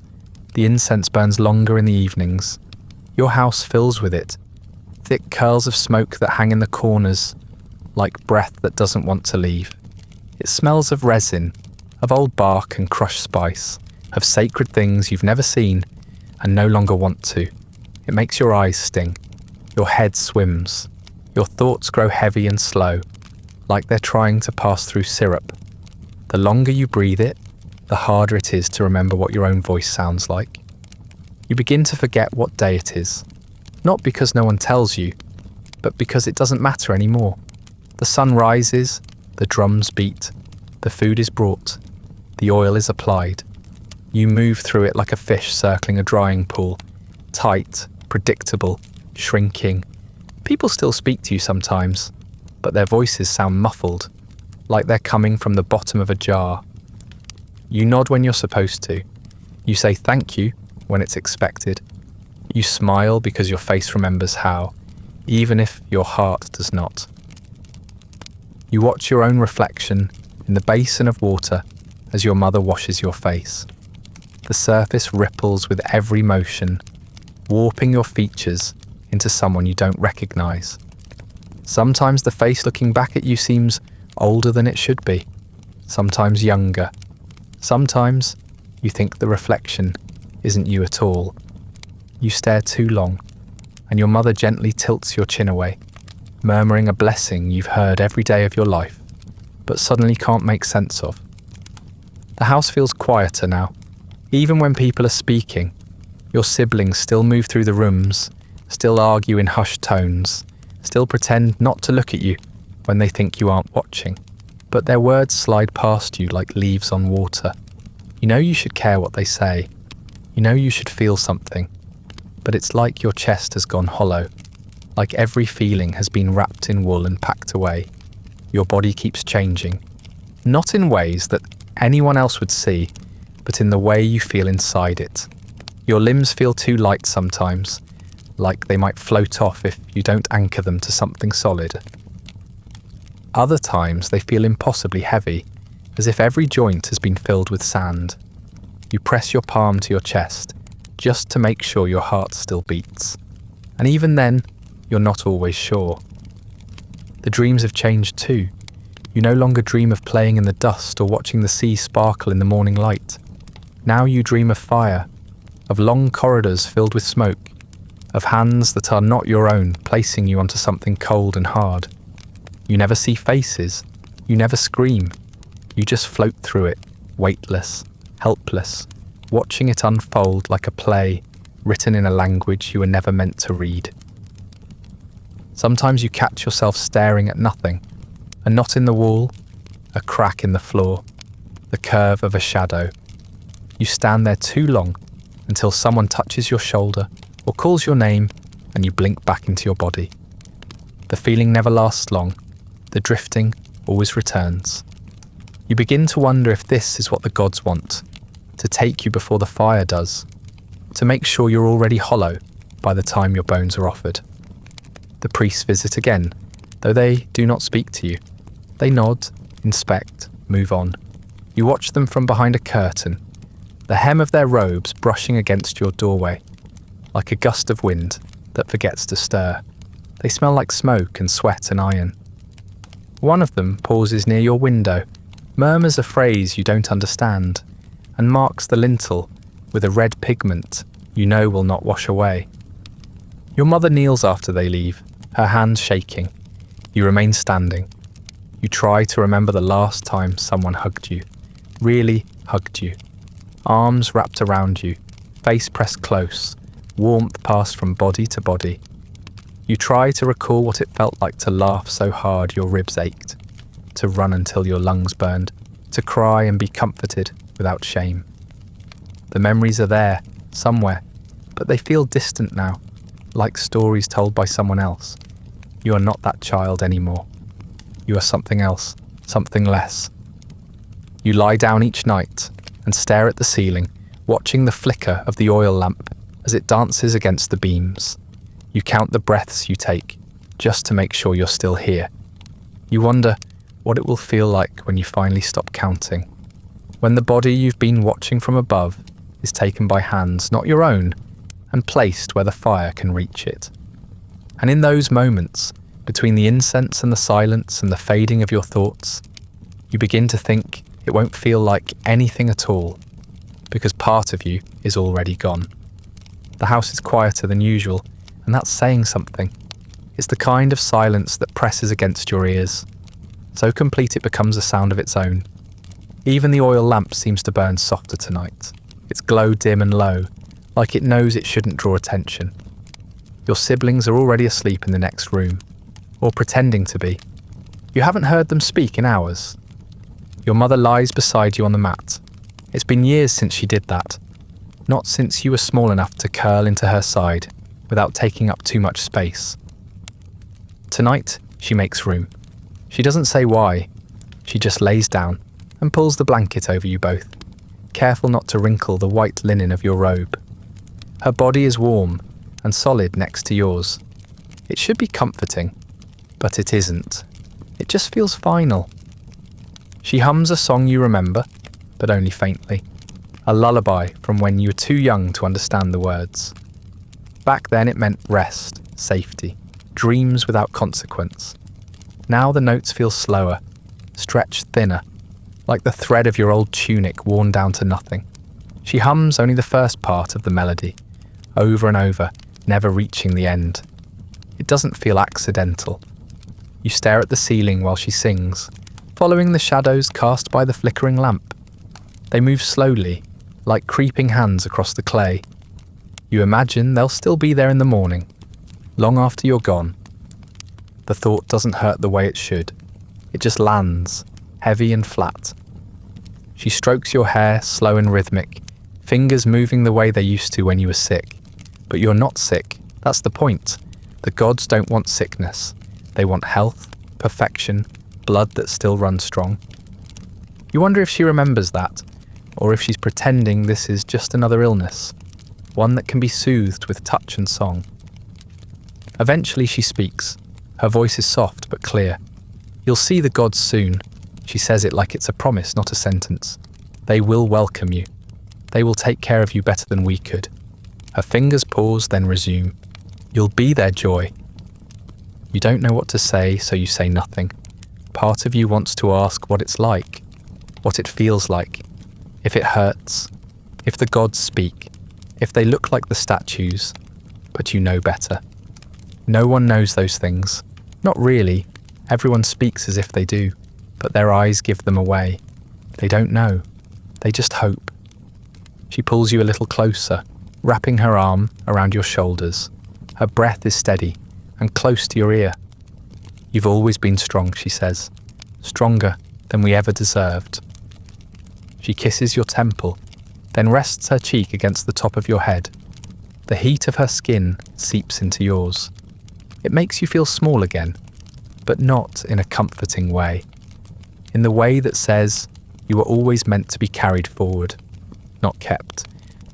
The incense burns longer in the evenings. Your house fills with it, thick curls of smoke that hang in the corners, like breath that doesn't want to leave. It smells of resin, of old bark and crushed spice, of sacred things you've never seen and no longer want to. It makes your eyes sting. Your head swims. Your thoughts grow heavy and slow, like they're trying to pass through syrup. The longer you breathe it, the harder it is to remember what your own voice sounds like. You begin to forget what day it is, not because no one tells you, but because it doesn't matter anymore. The sun rises, the drums beat, the food is brought, the oil is applied. You move through it like a fish circling a drying pool, tight, predictable, shrinking. People still speak to you sometimes, but their voices sound muffled, like they're coming from the bottom of a jar. You nod when you're supposed to. You say thank you when it's expected. You smile because your face remembers how, even if your heart does not. You watch your own reflection in the basin of water as your mother washes your face. The surface ripples with every motion, warping your features into someone you don't recognize. Sometimes the face looking back at you seems older than it should be, sometimes younger. Sometimes you think the reflection isn't you at all. You stare too long, and your mother gently tilts your chin away, murmuring a blessing you've heard every day of your life, but suddenly can't make sense of. The house feels quieter now. Even when people are speaking, your siblings still move through the rooms, still argue in hushed tones, still pretend not to look at you when they think you aren't watching. But their words slide past you like leaves on water. You know you should care what they say. You know you should feel something. But it's like your chest has gone hollow, like every feeling has been wrapped in wool and packed away. Your body keeps changing, not in ways that anyone else would see, but in the way you feel inside it. Your limbs feel too light sometimes, like they might float off if you don't anchor them to something solid. Other times they feel impossibly heavy, as if every joint has been filled with sand. You press your palm to your chest, just to make sure your heart still beats. And even then, you're not always sure. The dreams have changed too. You no longer dream of playing in the dust or watching the sea sparkle in the morning light. Now you dream of fire, of long corridors filled with smoke, of hands that are not your own placing you onto something cold and hard. You never see faces, you never scream, you just float through it, weightless, helpless, watching it unfold like a play written in a language you were never meant to read. Sometimes you catch yourself staring at nothing, a knot in the wall, a crack in the floor, the curve of a shadow. You stand there too long until someone touches your shoulder or calls your name and you blink back into your body. The feeling never lasts long, the drifting always returns. You begin to wonder if this is what the gods want, to take you before the fire does, to make sure you're already hollow by the time your bones are offered. The priests visit again, though they do not speak to you. They nod, inspect, move on. You watch them from behind a curtain, the hem of their robes brushing against your doorway, like a gust of wind that forgets to stir. They smell like smoke and sweat and iron. One of them pauses near your window, murmurs a phrase you don't understand, and marks the lintel with a red pigment you know will not wash away. Your mother kneels after they leave, her hands shaking. You remain standing. You try to remember the last time someone hugged you, really hugged you. Arms wrapped around you, face pressed close, warmth passed from body to body. You try to recall what it felt like to laugh so hard your ribs ached, to run until your lungs burned, to cry and be comforted without shame. The memories are there, somewhere, but they feel distant now, like stories told by someone else. You are not that child anymore. You are something else, something less. You lie down each night and stare at the ceiling, watching the flicker of the oil lamp as it dances against the beams. You count the breaths you take, just to make sure you're still here. You wonder what it will feel like when you finally stop counting, when the body you've been watching from above is taken by hands not your own and placed where the fire can reach it. And in those moments, between the incense and the silence and the fading of your thoughts, you begin to think it won't feel like anything at all, because part of you is already gone. The house is quieter than usual, and that's saying something. It's the kind of silence that presses against your ears, so complete it becomes a sound of its own. Even the oil lamp seems to burn softer tonight, its glow dim and low, like it knows it shouldn't draw attention. Your siblings are already asleep in the next room, or pretending to be. You haven't heard them speak in hours. Your mother lies beside you on the mat. It's been years since she did that, not since you were small enough to curl into her side without taking up too much space. Tonight, she makes room. She doesn't say why. She just lays down and pulls the blanket over you both, careful not to wrinkle the white linen of your robe. Her body is warm and solid next to yours. It should be comforting, but it isn't. It just feels final. She hums a song you remember, but only faintly. A lullaby from when you were too young to understand the words. Back then it meant rest, safety, dreams without consequence. Now the notes feel slower, stretched thinner, like the thread of your old tunic worn down to nothing. She hums only the first part of the melody, over and over, never reaching the end. It doesn't feel accidental. You stare at the ceiling while she sings, following the shadows cast by the flickering lamp. They move slowly, like creeping hands across the clay. You imagine they'll still be there in the morning, long after you're gone. The thought doesn't hurt the way it should. It just lands, heavy and flat. She strokes your hair, slow and rhythmic, fingers moving the way they used to when you were sick. But you're not sick, that's the point. The gods don't want sickness. They want health, perfection, blood that still runs strong. You wonder if she remembers that, or if she's pretending this is just another illness, one that can be soothed with touch and song. Eventually she speaks. Her voice is soft but clear. You'll see the gods soon. She says it like it's a promise, not a sentence. They will welcome you. They will take care of you better than we could. Her fingers pause, then resume. You'll be their joy. You don't know what to say, so you say nothing. Part of you wants to ask what it's like, what it feels like, if it hurts, if the gods speak, if they look like the statues. but you know better. No one knows those things. Not really. Everyone speaks as if they do, but their eyes give them away. They don't know. They just hope. She pulls you a little closer, wrapping her arm around your shoulders. Her breath is steady and close to your ear. You've always been strong, she says. Stronger than we ever deserved. She kisses your temple, then rests her cheek against the top of your head. The heat of her skin seeps into yours. It makes you feel small again, but not in a comforting way. In the way that says you were always meant to be carried forward, not kept.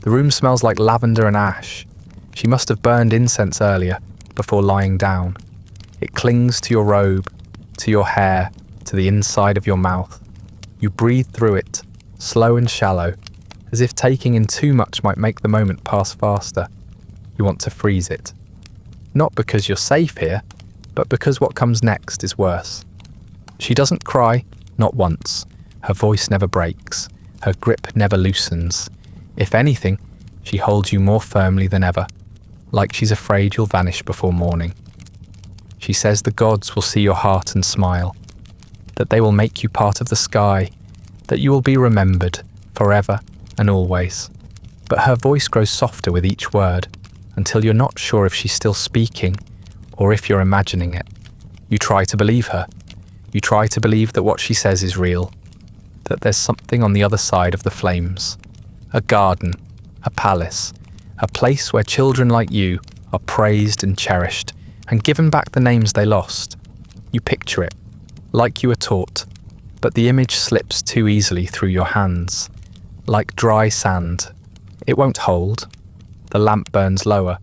The room smells like lavender and ash. She must have burned incense earlier, before lying down. It clings to your robe, to your hair, to the inside of your mouth. You breathe through it, slow and shallow, as if taking in too much might make the moment pass faster. You want to freeze it. Not because you're safe here, but because what comes next is worse. She doesn't cry, not once. Her voice never breaks. Her grip never loosens. If anything, she holds you more firmly than ever, like she's afraid you'll vanish before morning. She says the gods will see your heart and smile, that they will make you part of the sky, that you will be remembered forever and always. But her voice grows softer with each word, until you're not sure if she's still speaking or if you're imagining it. You try to believe her. You try to believe that what she says is real, that there's something on the other side of the flames. A garden, a palace, a place where children like you are praised and cherished and given back the names they lost. You picture it, like you were taught, but the image slips too easily through your hands. Like dry sand. It won't hold. The lamp burns lower.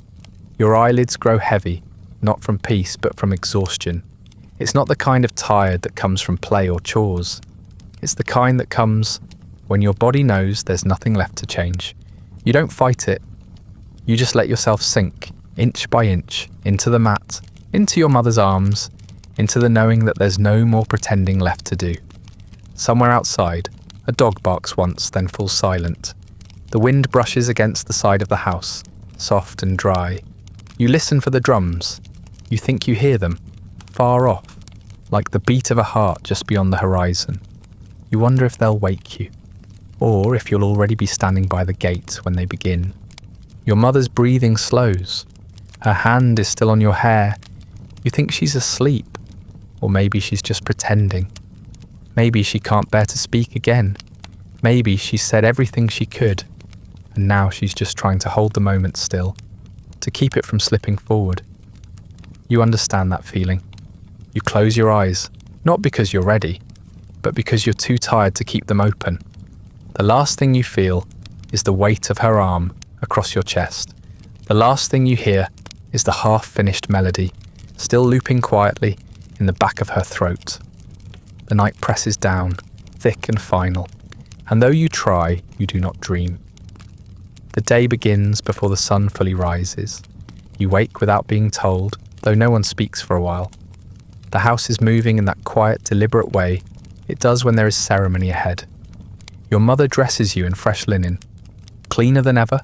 Your eyelids grow heavy, not from peace but from exhaustion. It's not the kind of tired that comes from play or chores. It's the kind that comes when your body knows there's nothing left to change. You don't fight it. You just let yourself sink, inch by inch, into the mat, into your mother's arms, into the knowing that there's no more pretending left to do. Somewhere outside, a dog barks once, then falls silent. The wind brushes against the side of the house, soft and dry. You listen for the drums. You think you hear them, far off, like the beat of a heart just beyond the horizon. You wonder if they'll wake you, or if you'll already be standing by the gate when they begin. Your mother's breathing slows. Her hand is still on your hair. You think she's asleep, or maybe she's just pretending. Maybe she can't bear to speak again. Maybe she's said everything she could, and now she's just trying to hold the moment still, to keep it from slipping forward. You understand that feeling. You close your eyes, not because you're ready, but because you're too tired to keep them open. The last thing you feel is the weight of her arm across your chest. The last thing you hear is the half-finished melody, still looping quietly in the back of her throat. The night presses down, thick and final, and though you try, you do not dream. The day begins before the sun fully rises. You wake without being told, though no one speaks for a while. The house is moving in that quiet, deliberate way it does when there is ceremony ahead. Your mother dresses you in fresh linen, cleaner than ever,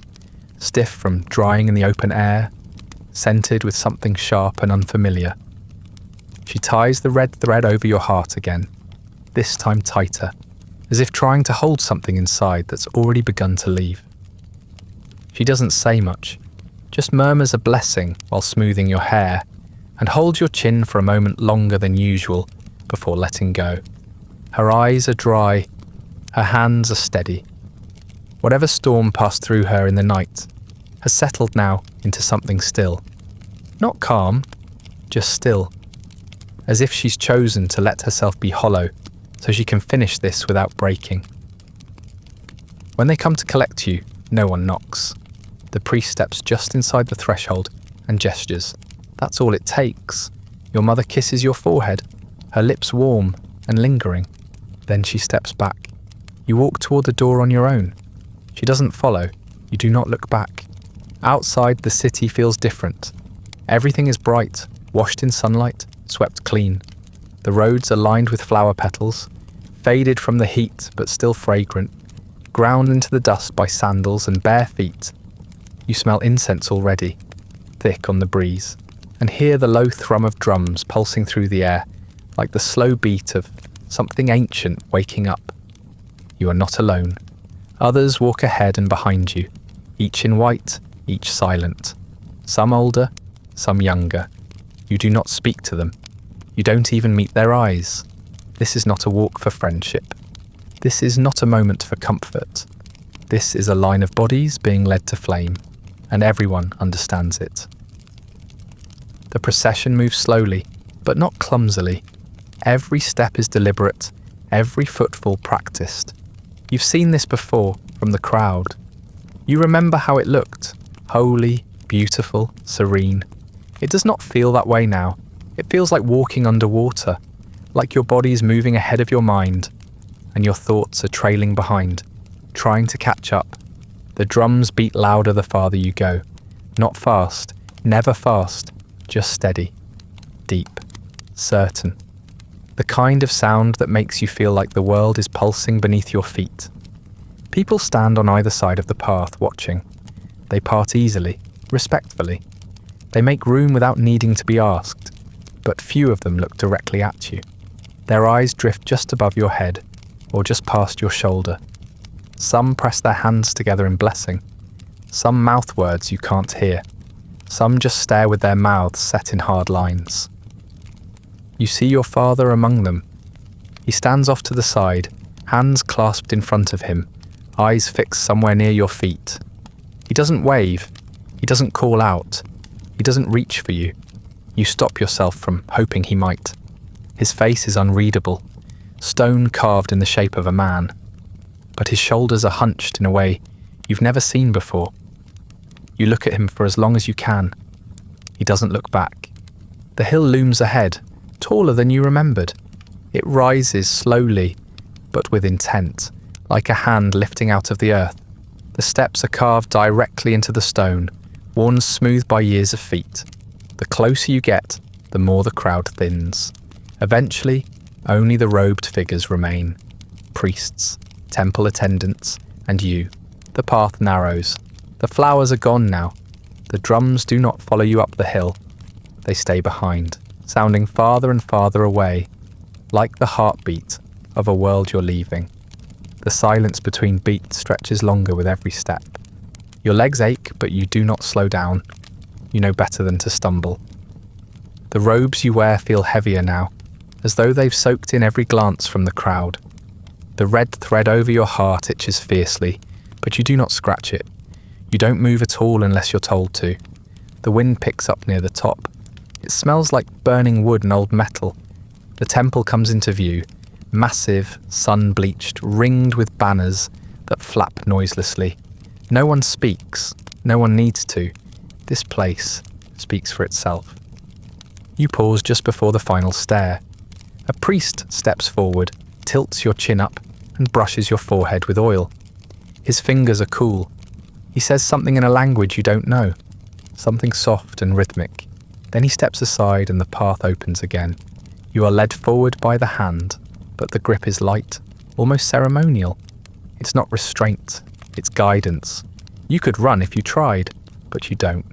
stiff from drying in the open air, scented with something sharp and unfamiliar. She ties the red thread over your heart again, this time tighter, as if trying to hold something inside that's already begun to leave. She doesn't say much, just murmurs a blessing while smoothing your hair, and holds your chin for a moment longer than usual before letting go. Her eyes are dry, her hands are steady. Whatever storm passed through her in the night has settled now into something still. Not calm, just still, as if she's chosen to let herself be hollow so she can finish this without breaking. When they come to collect you, no one knocks. The priest steps just inside the threshold and gestures. That's all it takes. Your mother kisses your forehead, her lips warm and lingering. Then she steps back. You walk toward the door on your own. She doesn't follow. You do not look back. Outside, the city feels different. Everything is bright, washed in sunlight, swept clean. The roads are lined with flower petals, faded from the heat but still fragrant, ground into the dust by sandals and bare feet. You smell incense already. thick on the breeze, and hear the low thrum of drums pulsing through the air, like the slow beat of something ancient waking up. You are not alone. Others walk ahead and behind you, each in white, each silent. Some older, some younger. You do not speak to them. You don't even meet their eyes. This is not a walk for friendship. This is not a moment for comfort. This is a line of bodies being led to flame, and everyone understands it. The procession moves slowly, but not clumsily. Every step is deliberate, every footfall practiced. You've seen this before from the crowd. You remember how it looked, holy, beautiful, serene. It does not feel that way now. It feels like walking underwater, like your body is moving ahead of your mind, and your thoughts are trailing behind, trying to catch up. The drums beat louder the farther you go. Not fast, never fast, just steady, deep, certain. The kind of sound that makes you feel like the world is pulsing beneath your feet. People stand on either side of the path watching. They part easily, respectfully. They make room without needing to be asked, but few of them look directly at you. Their eyes drift just above your head, or just past your shoulder. Some press their hands together in blessing. Some mouth words you can't hear. Some just stare with their mouths set in hard lines. You see your father among them. He stands off to the side, hands clasped in front of him, eyes fixed somewhere near your feet. He doesn't wave. He doesn't call out. He doesn't reach for you. You stop yourself from hoping he might. His face is unreadable, stone carved in the shape of a man. But his shoulders are hunched in a way you've never seen before. You look at him for as long as you can. He doesn't look back. The hill looms ahead, taller than you remembered. It rises slowly, but with intent, like a hand lifting out of the earth. The steps are carved directly into the stone, worn smooth by years of feet. The closer you get, the more the crowd thins. Eventually, only the robed figures remain. Priests, temple attendants, and you. The path narrows. The flowers are gone now. The drums do not follow you up the hill. They stay behind, sounding farther and farther away, like the heartbeat of a world you're leaving. The silence between beats stretches longer with every step. Your legs ache, but you do not slow down. You know better than to stumble. The robes you wear feel heavier now, as though they've soaked in every glance from the crowd. The red thread over your heart itches fiercely, but you do not scratch it. You don't move at all unless you're told to. The wind picks up near the top. It smells like burning wood and old metal. The temple comes into view, massive, sun-bleached, ringed with banners that flap noiselessly. No one speaks. No one needs to. This place speaks for itself. You pause just before the final stare. A priest steps forward, tilts your chin up, and brushes your forehead with oil. His fingers are cool. He says something in a language you don't know, something soft and rhythmic. Then he steps aside and the path opens again. You are led forward by the hand, but the grip is light, almost ceremonial. It's not restraint, it's guidance. You could run if you tried, but you don't.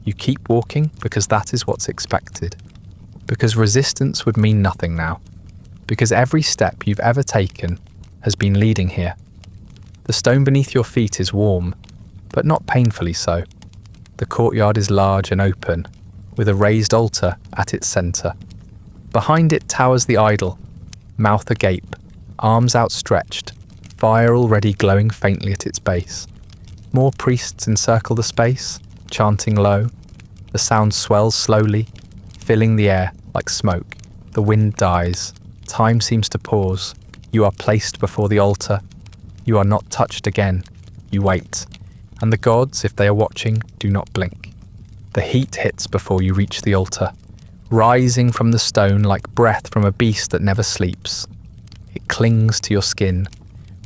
You keep walking because that is what's expected. Because resistance would mean nothing now. Because every step you've ever taken has been leading here. The stone beneath your feet is warm, but not painfully so. The courtyard is large and open, with a raised altar at its centre. Behind it towers the idol, mouth agape, arms outstretched, fire already glowing faintly at its base. More priests encircle the space, chanting low. The sound swells slowly, filling the air like smoke. The wind dies. Time seems to pause. You are placed before the altar. You are not touched again. You wait. And the gods, if they are watching, do not blink. The heat hits before you reach the altar, rising from the stone like breath from a beast that never sleeps. It clings to your skin,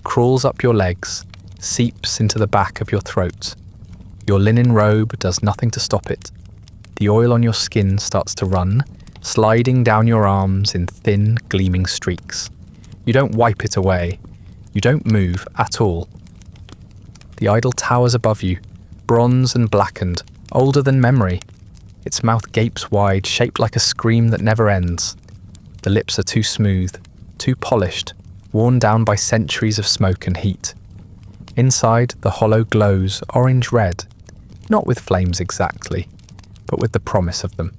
crawls up your legs, seeps into the back of your throat. Your linen robe does nothing to stop it. The oil on your skin starts to run, sliding down your arms in thin, gleaming streaks. You don't wipe it away. You don't move at all. The idol towers above you, bronze and blackened, older than memory. Its mouth gapes wide, shaped like a scream that never ends. The lips are too smooth, too polished, worn down by centuries of smoke and heat. Inside, the hollow glows orange-red, not with flames exactly, but with the promise of them.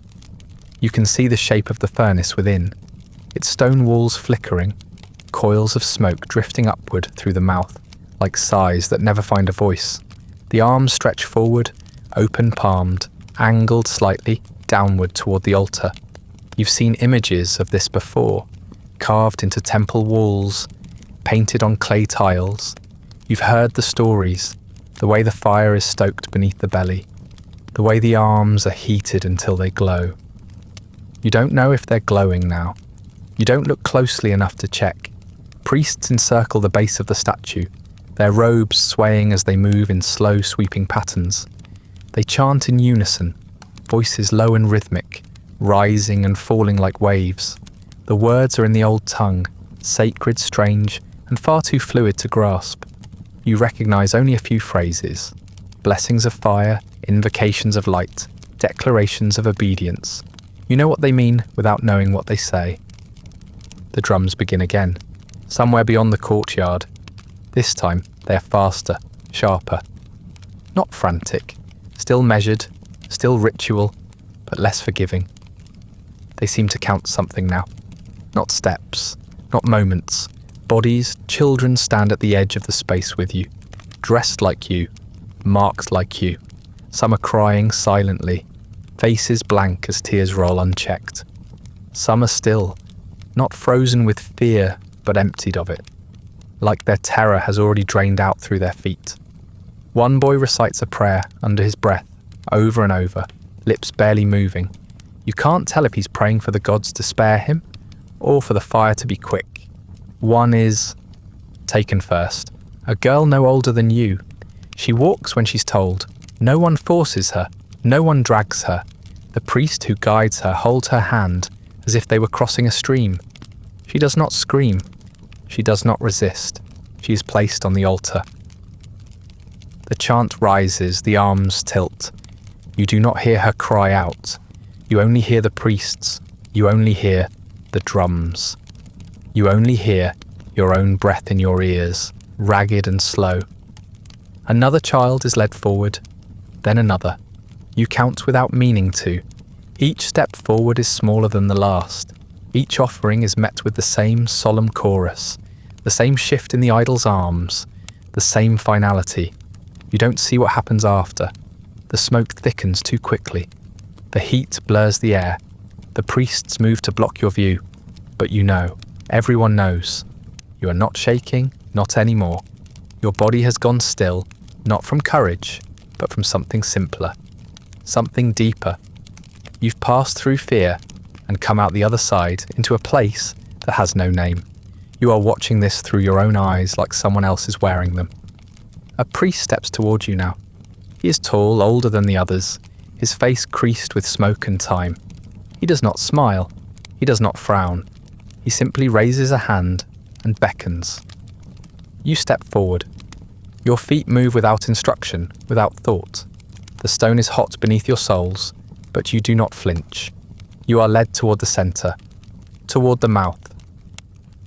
You can see the shape of the furnace within, its stone walls flickering, coils of smoke drifting upward through the mouth, like sighs that never find a voice. The arms stretch forward, open-palmed, angled slightly downward toward the altar. You've seen images of this before, carved into temple walls, painted on clay tiles. You've heard the stories, the way the fire is stoked beneath the belly, the way the arms are heated until they glow. You don't know if they're glowing now. You don't look closely enough to check. Priests encircle the base of the statue, their robes swaying as they move in slow, sweeping patterns. They chant in unison, voices low and rhythmic, rising and falling like waves. The words are in the old tongue, sacred, strange, and far too fluid to grasp. You recognize only a few phrases: blessings of fire, invocations of light, declarations of obedience. You know what they mean without knowing what they say. The drums begin again, somewhere beyond the courtyard. This time, they are faster, sharper. Not frantic, still measured, still ritual, but less forgiving. They seem to count something now. Not steps, not moments. Bodies, children stand at the edge of the space with you, dressed like you, marked like you. Some are crying silently, faces blank as tears roll unchecked. Some are still, not frozen with fear, but emptied of it, like their terror has already drained out through their feet. One boy recites a prayer under his breath, over and over, lips barely moving. You can't tell if he's praying for the gods to spare him, or for the fire to be quick. One is taken first, a girl no older than you. She walks when she's told. No one forces her, no one drags her. The priest who guides her holds her hand as if they were crossing a stream. She does not scream. She does not resist. She is placed on the altar. The chant rises, the arms tilt. You do not hear her cry out. You only hear the priests. You only hear the drums. You only hear your own breath in your ears, ragged and slow. Another child is led forward, then another. You count without meaning to. Each step forward is smaller than the last. Each offering is met with the same solemn chorus, the same shift in the idol's arms, the same finality. You don't see what happens after. The smoke thickens too quickly. The heat blurs the air. The priests move to block your view. But you know, everyone knows. You are not shaking, not anymore. Your body has gone still, not from courage, but from something simpler, something deeper. You've passed through fear and come out the other side into a place that has no name. You are watching this through your own eyes like someone else is wearing them. A priest steps toward you now. He is tall, older than the others, his face creased with smoke and time. He does not smile. He does not frown. He simply raises a hand and beckons. You step forward. Your feet move without instruction, without thought. The stone is hot beneath your soles, but you do not flinch. You are led toward the center, toward the mouth.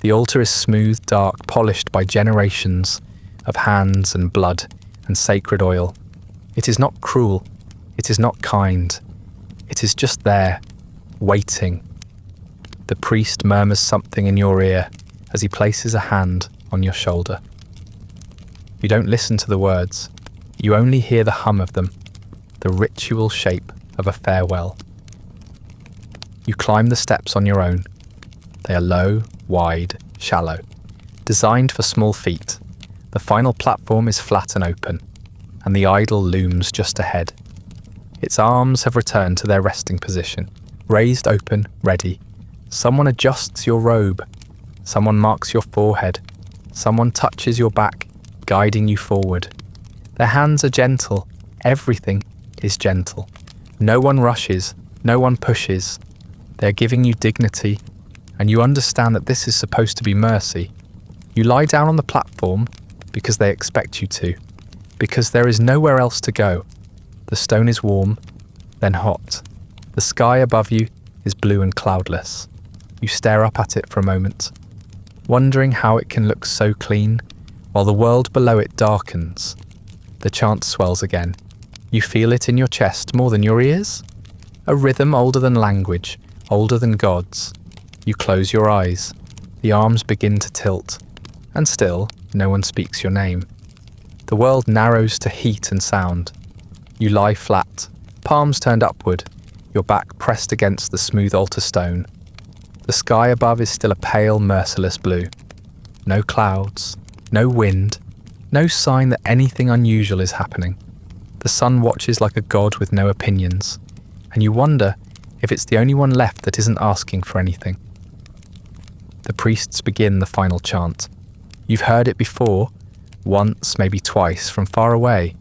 The altar is smooth, dark, polished by generations of hands and blood and sacred oil. It is not cruel. It is not kind. It is just there, waiting. The priest murmurs something in your ear as he places a hand on your shoulder. You don't listen to the words. You only hear the hum of them, the ritual shape of a farewell. You climb the steps on your own. They are low, wide, shallow, designed for small feet. The final platform is flat and open, and the idol looms just ahead. Its arms have returned to their resting position, raised open, ready. Someone adjusts your robe. Someone marks your forehead. Someone touches your back, guiding you forward. Their hands are gentle. Everything is gentle. No one rushes. No one pushes. They're giving you dignity, and you understand that this is supposed to be mercy. You lie down on the platform because they expect you to, because there is nowhere else to go. The stone is warm, then hot. The sky above you is blue and cloudless. You stare up at it for a moment, wondering how it can look so clean, while the world below it darkens. The chant swells again. You feel it in your chest more than your ears? A rhythm older than language, older than gods. You close your eyes. The arms begin to tilt. And still, no one speaks your name. The world narrows to heat and sound. You lie flat, palms turned upward, your back pressed against the smooth altar stone. The sky above is still a pale, merciless blue. No clouds, no wind, no sign that anything unusual is happening. The sun watches like a god with no opinions, and you wonder if it's the only one left that isn't asking for anything. The priests begin the final chant. You've heard it before, once, maybe twice, from far away.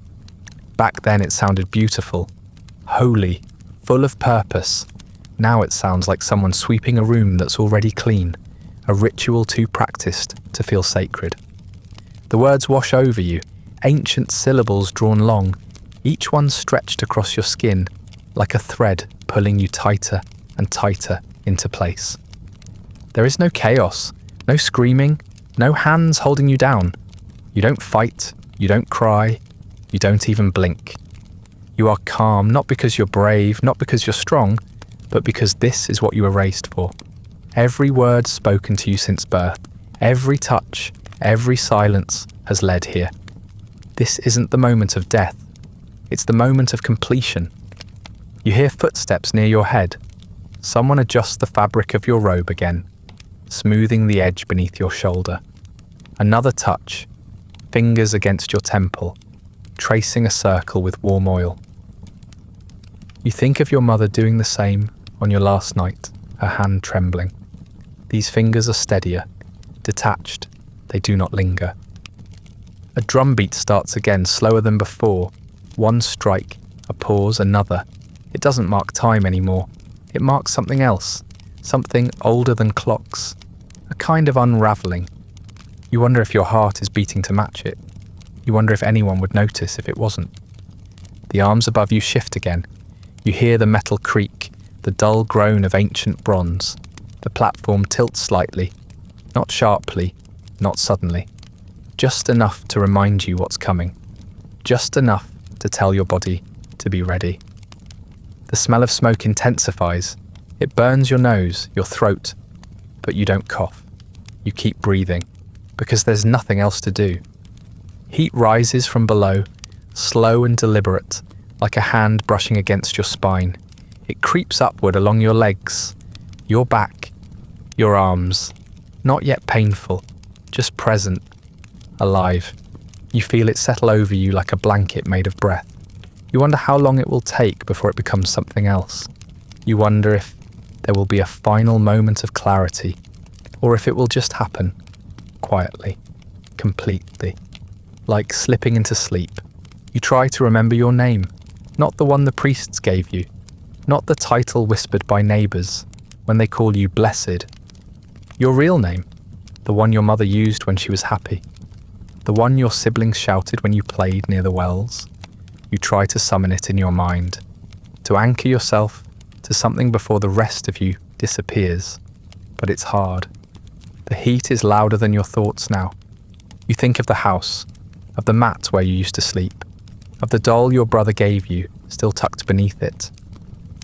Back then it sounded beautiful, holy, full of purpose. Now it sounds like someone sweeping a room that's already clean, a ritual too practiced to feel sacred. The words wash over you, ancient syllables drawn long, each one stretched across your skin like a thread pulling you tighter and tighter into place. There is no chaos, no screaming, no hands holding you down. You don't fight, you don't cry, you don't even blink. You are calm, not because you're brave, not because you're strong, but because this is what you were raised for. Every word spoken to you since birth, every touch, every silence has led here. This isn't the moment of death. It's the moment of completion. You hear footsteps near your head. Someone adjusts the fabric of your robe again, smoothing the edge beneath your shoulder. Another touch, fingers against your temple, tracing a circle with warm oil. You think of your mother doing the same on your last night, her hand trembling. These fingers are steadier, detached, they do not linger. A drumbeat starts again, slower than before. One strike, a pause, another. It doesn't mark time anymore. It marks something else, something older than clocks, a kind of unravelling. You wonder if your heart is beating to match it. You wonder if anyone would notice if it wasn't. The arms above you shift again. You hear the metal creak, the dull groan of ancient bronze. The platform tilts slightly, not sharply, not suddenly. Just enough to remind you what's coming. Just enough to tell your body to be ready. The smell of smoke intensifies. It burns your nose, your throat, but you don't cough. You keep breathing, because there's nothing else to do. Heat rises from below, slow and deliberate, like a hand brushing against your spine. It creeps upward along your legs, your back, your arms. Not yet painful, just present, alive. You feel it settle over you like a blanket made of breath. You wonder how long it will take before it becomes something else. You wonder if there will be a final moment of clarity, or if it will just happen, quietly, completely, like slipping into sleep. You try to remember your name, not the one the priests gave you, not the title whispered by neighbours when they call you blessed. Your real name, the one your mother used when she was happy, the one your siblings shouted when you played near the wells. You try to summon it in your mind, to anchor yourself to something before the rest of you disappears. But it's hard. The heat is louder than your thoughts now. You think of the house, of the mat where you used to sleep, of the doll your brother gave you, still tucked beneath it,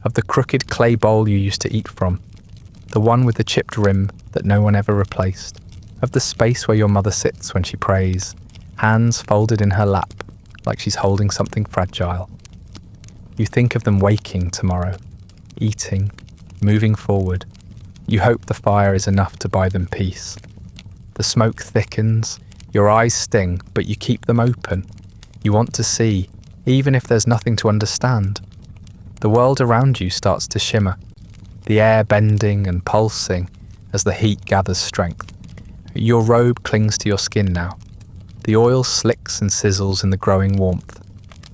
of the crooked clay bowl you used to eat from, the one with the chipped rim that no one ever replaced, of the space where your mother sits when she prays, hands folded in her lap, like she's holding something fragile. You think of them waking tomorrow, eating, moving forward. You hope the fire is enough to buy them peace. The smoke thickens, your eyes sting, but you keep them open. You want to see, even if there's nothing to understand. The world around you starts to shimmer, the air bending and pulsing as the heat gathers strength. Your robe clings to your skin now. The oil slicks and sizzles in the growing warmth.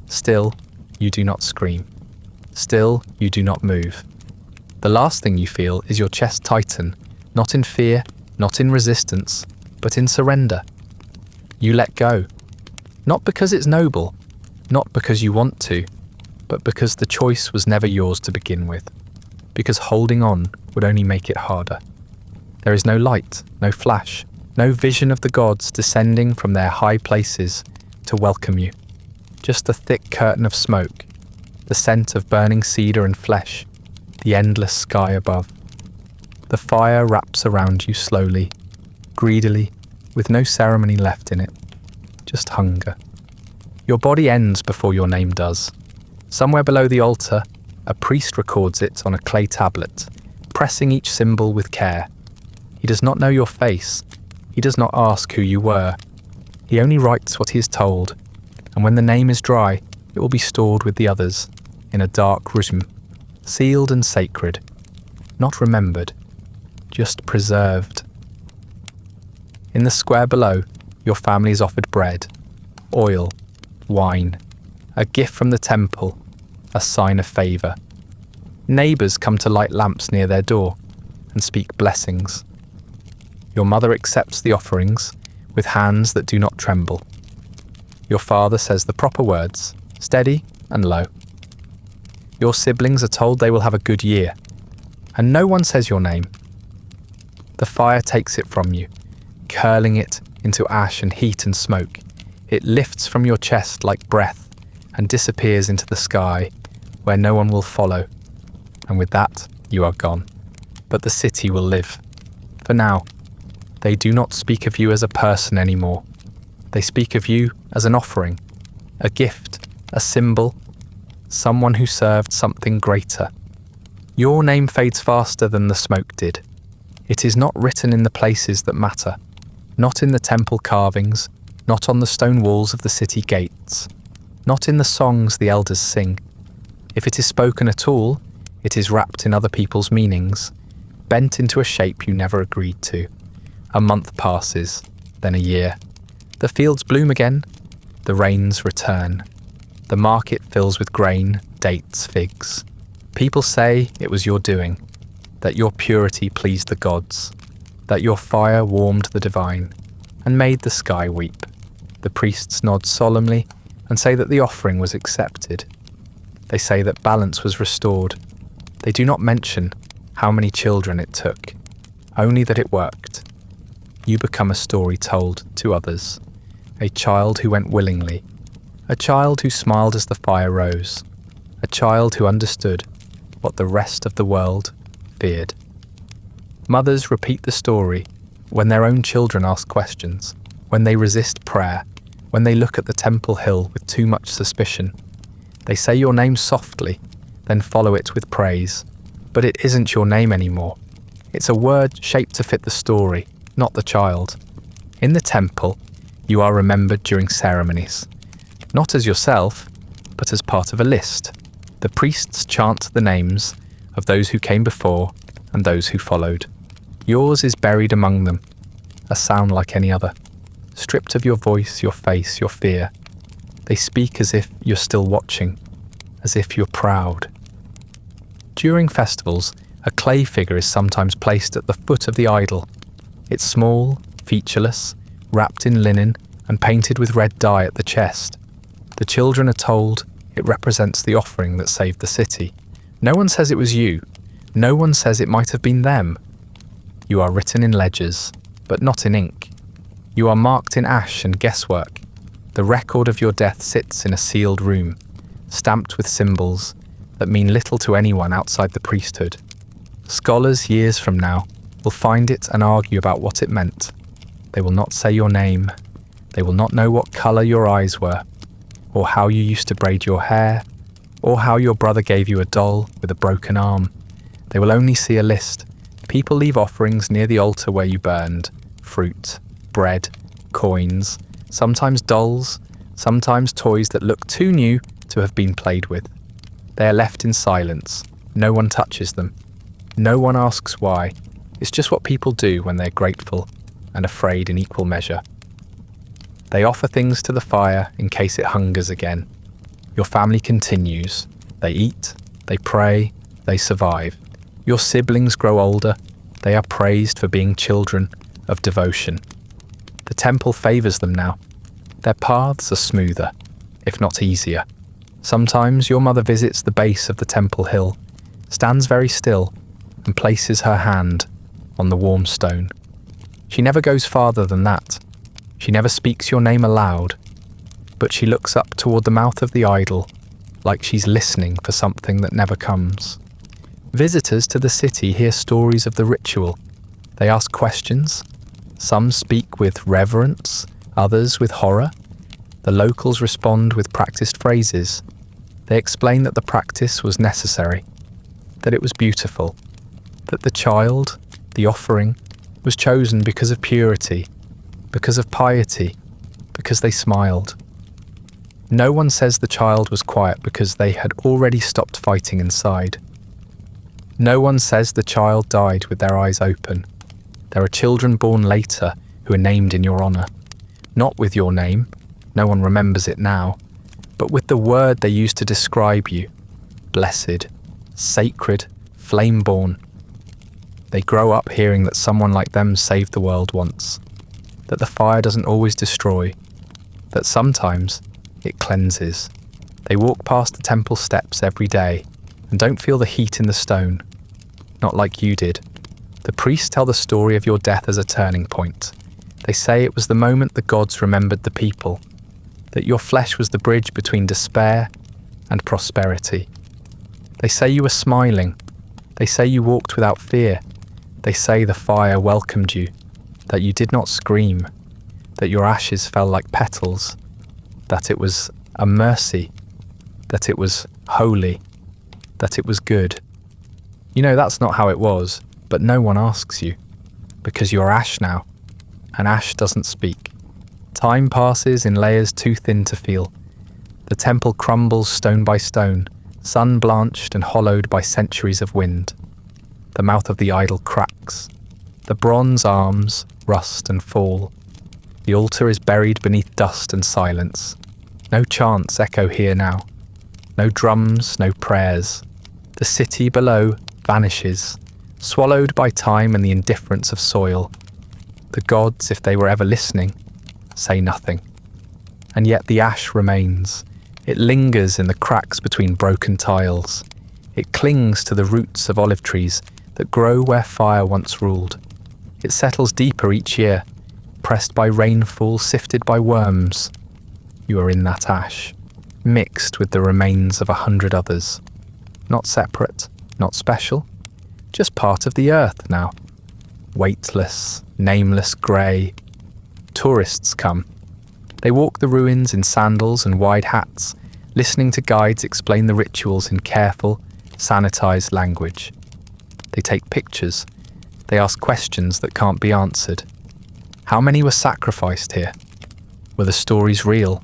Still, you do not scream. Still, you do not move. The last thing you feel is your chest tighten, not in fear, not in resistance, but in surrender. You let go. Not because it's noble, not because you want to, but because the choice was never yours to begin with, because holding on would only make it harder. There is no light, no flash, no vision of the gods descending from their high places to welcome you. Just the thick curtain of smoke, the scent of burning cedar and flesh, the endless sky above. The fire wraps around you slowly, greedily, with no ceremony left in it, just hunger. Your body ends before your name does. Somewhere below the altar, a priest records it on a clay tablet, pressing each symbol with care. He does not know your face. He does not ask who you were. He only writes what he is told, and when the name is dry, it will be stored with the others, in a dark room, sealed and sacred, not remembered, just preserved. In the square below, your family is offered bread, oil, wine, a gift from the temple, a sign of favour. Neighbours come to light lamps near their door and speak blessings. Your mother accepts the offerings with hands that do not tremble. Your father says the proper words, steady and low. Your siblings are told they will have a good year, and no one says your name. The fire takes it from you, curling it into ash and heat and smoke. It lifts from your chest like breath and disappears into the sky, where no one will follow. And with that, you are gone. But the city will live. For now, they do not speak of you as a person anymore. They speak of you as an offering, a gift, a symbol, someone who served something greater. Your name fades faster than the smoke did. It is not written in the places that matter, not in the temple carvings, not on the stone walls of the city gates, not in the songs the elders sing. If it is spoken at all, it is wrapped in other people's meanings, bent into a shape you never agreed to. A month passes, then a year. The fields bloom again, the rains return. The market fills with grain, dates, figs. People say it was your doing, that your purity pleased the gods, that your fire warmed the divine, and made the sky weep. The priests nod solemnly and say that the offering was accepted. They say that balance was restored. They do not mention how many children it took, only that it worked. You become a story told to others, a child who went willingly, a child who smiled as the fire rose, a child who understood what the rest of the world feared. Mothers repeat the story when their own children ask questions, when they resist prayer, when they look at the temple hill with too much suspicion. They say your name softly, then follow it with praise. But it isn't your name anymore. It's a word shaped to fit the story, not the child. In the temple, you are remembered during ceremonies, not as yourself, but as part of a list. The priests chant the names of those who came before and those who followed. Yours is buried among them, a sound like any other, stripped of your voice, your face, your fear. They speak as if you're still watching, as if you're proud. During festivals, a clay figure is sometimes placed at the foot of the idol. It's small, featureless, wrapped in linen and painted with red dye at the chest. The children are told it represents the offering that saved the city. No one says it was you. No one says it might have been them. You are written in ledgers, but not in ink. You are marked in ash and guesswork. The record of your death sits in a sealed room, stamped with symbols that mean little to anyone outside the priesthood. Scholars years from now will find it and argue about what it meant. They will not say your name. They will not know what colour your eyes were, or how you used to braid your hair, or how your brother gave you a doll with a broken arm. They will only see a list. People leave offerings near the altar where you burned, fruit, bread, coins, sometimes dolls, sometimes toys that look too new to have been played with. They are left in silence. No one touches them. No one asks why. It's just what people do when they're grateful and afraid in equal measure. They offer things to the fire in case it hungers again. Your family continues. They eat, they pray, they survive. Your siblings grow older. They are praised for being children of devotion. The temple favours them now. Their paths are smoother, if not easier. Sometimes your mother visits the base of the temple hill, stands very still, and places her hand on the warm stone. She never goes farther than that. She never speaks your name aloud, but she looks up toward the mouth of the idol like she's listening for something that never comes. Visitors to the city hear stories of the ritual. They ask questions. Some speak with reverence, others with horror. The locals respond with practiced phrases. They explain that the practice was necessary, that it was beautiful, that the child, the offering, was chosen because of purity, because of piety, because they smiled. No one says the child was quiet because they had already stopped fighting inside. No one says the child died with their eyes open. There are children born later who are named in your honor, not with your name, no one remembers it now, but with the word they used to describe you: blessed, sacred, flame-born. They grow up hearing that someone like them saved the world once, that the fire doesn't always destroy, that sometimes it cleanses. They walk past the temple steps every day and don't feel the heat in the stone, not like you did. The priests tell the story of your death as a turning point. They say it was the moment the gods remembered the people, that your flesh was the bridge between despair and prosperity. They say you were smiling. They say you walked without fear. They say the fire welcomed you, that you did not scream, that your ashes fell like petals, that it was a mercy, that it was holy, that it was good. You know that's not how it was, but no one asks you, because you're ash now, and ash doesn't speak. Time passes in layers too thin to feel. The temple crumbles stone by stone, sun-blanched and hollowed by centuries of wind. The mouth of the idol cracks. The bronze arms rust and fall. The altar is buried beneath dust and silence. No chants echo here now. No drums, no prayers. The city below vanishes, swallowed by time and the indifference of soil. The gods, if they were ever listening, say nothing. And yet the ash remains. It lingers in the cracks between broken tiles. It clings to the roots of olive trees that grow where fire once ruled. It settles deeper each year, pressed by rainfall, sifted by worms. You are in that ash, mixed with the remains of 100 others. Not separate, not special, just part of the earth now. Weightless, nameless grey. Tourists come. They walk the ruins in sandals and wide hats, listening to guides explain the rituals in careful, sanitized language. They take pictures. They ask questions that can't be answered. How many were sacrificed here? Were the stories real?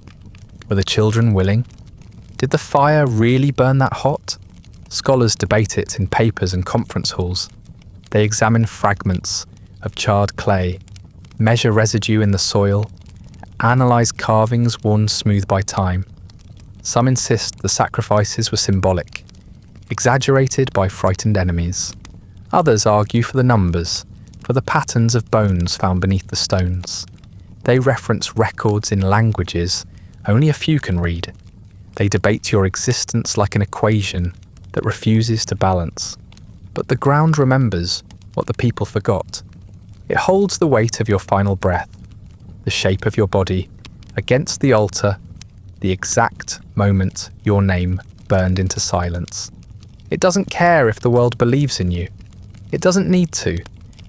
Were the children willing? Did the fire really burn that hot? Scholars debate it in papers and conference halls. They examine fragments of charred clay, measure residue in the soil, analyze carvings worn smooth by time. Some insist the sacrifices were symbolic, exaggerated by frightened enemies. Others argue for the numbers, for the patterns of bones found beneath the stones. They reference records in languages only a few can read. They debate your existence like an equation that refuses to balance. But the ground remembers what the people forgot. It holds the weight of your final breath, the shape of your body, against the altar, the exact moment your name burned into silence. It doesn't care if the world believes in you. It doesn't need to.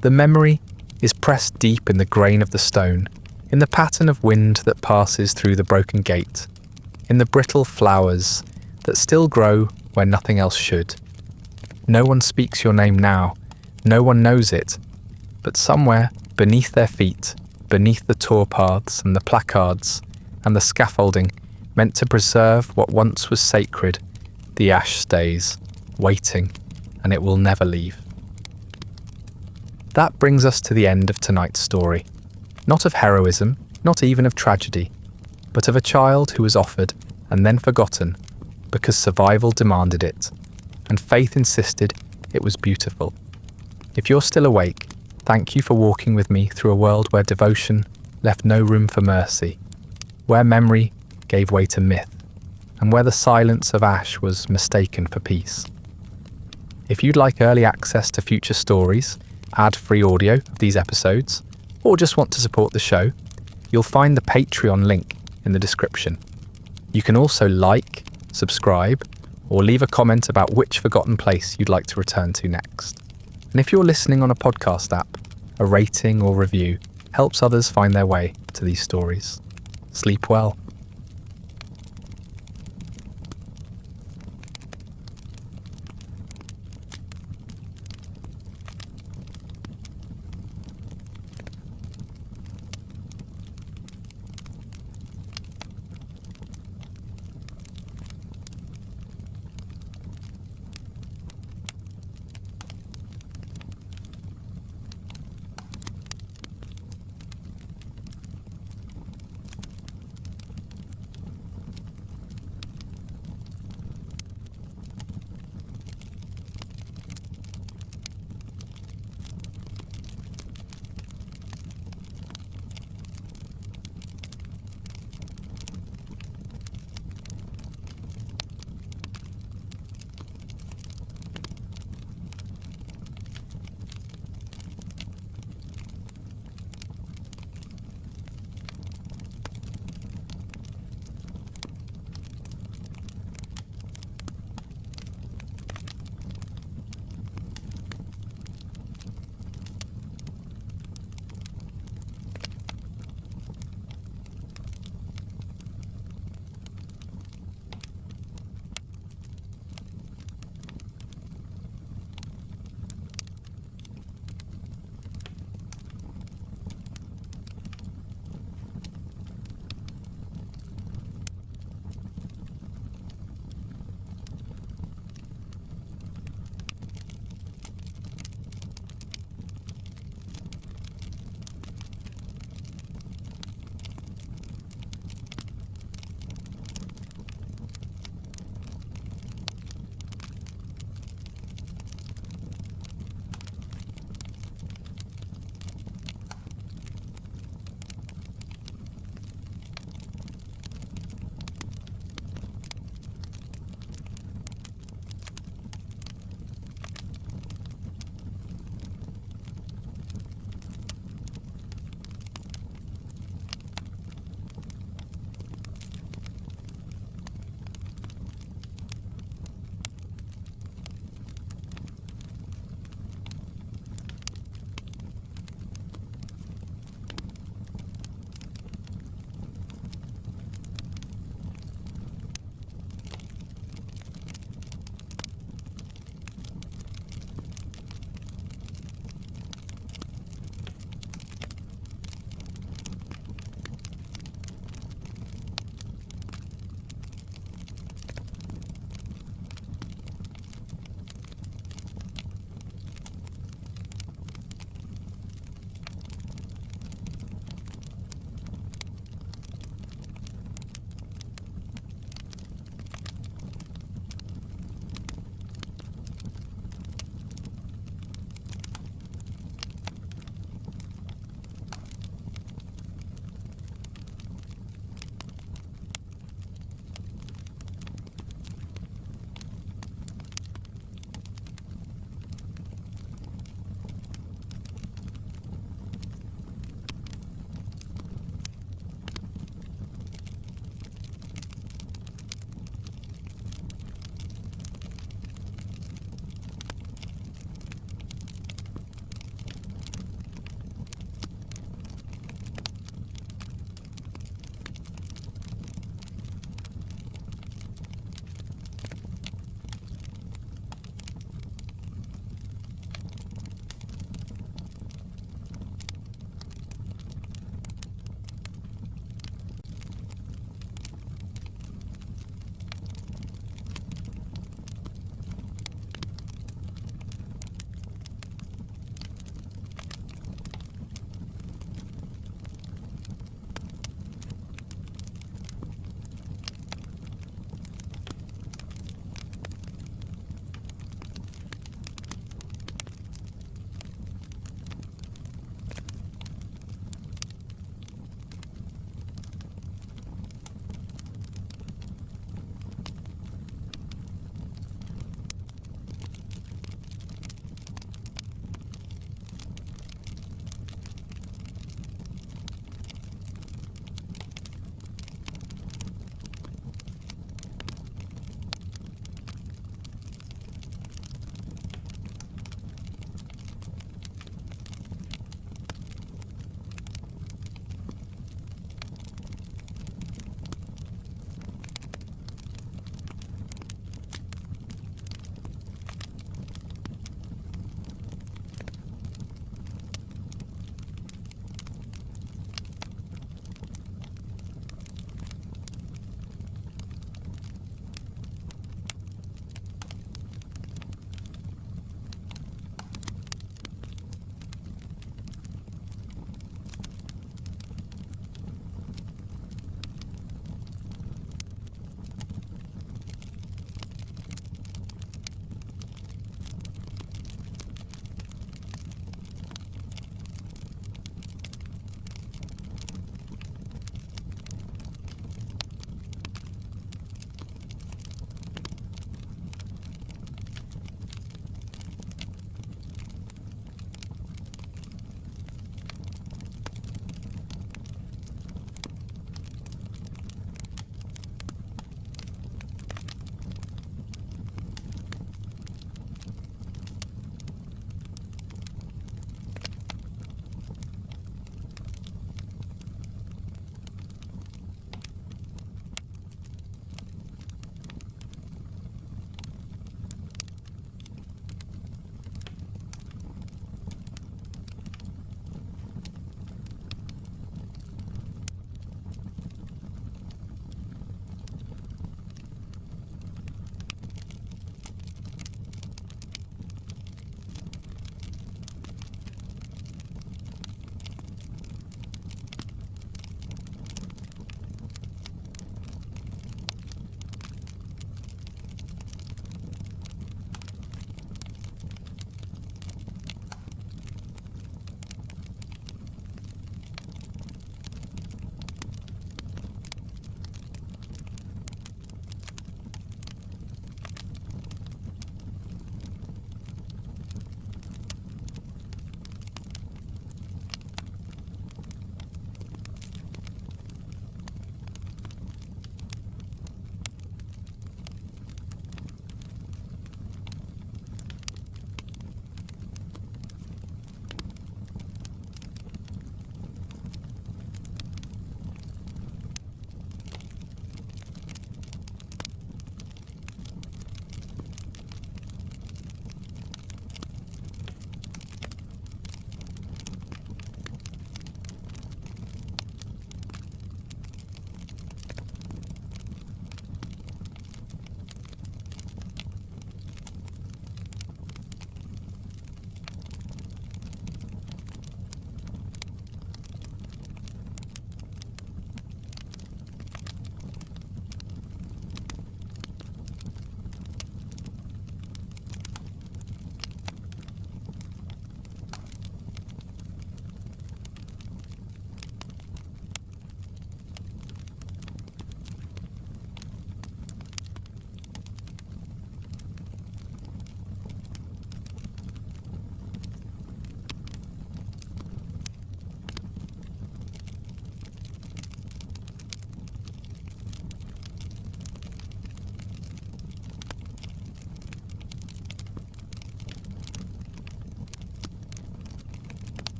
The memory is pressed deep in the grain of the stone, in the pattern of wind that passes through the broken gate, in the brittle flowers that still grow where nothing else should. No one speaks your name now. No one knows it. But somewhere beneath their feet, beneath the tour paths and the placards and the scaffolding meant to preserve what once was sacred, the ash stays, waiting, and it will never leave. That brings us to the end of tonight's story. Not of heroism, not even of tragedy, but of a child who was offered and then forgotten because survival demanded it, and faith insisted it was beautiful. If you're still awake, thank you for walking with me through a world where devotion left no room for mercy, where memory gave way to myth, and where the silence of ash was mistaken for peace. If you'd like early access to future stories, ad-free audio of these episodes, or just want to support the show, you'll find the Patreon link in the description. You can also like, subscribe, or leave a comment about which forgotten place you'd like to return to next. And if you're listening on a podcast app, a rating or review helps others find their way to these stories. Sleep well.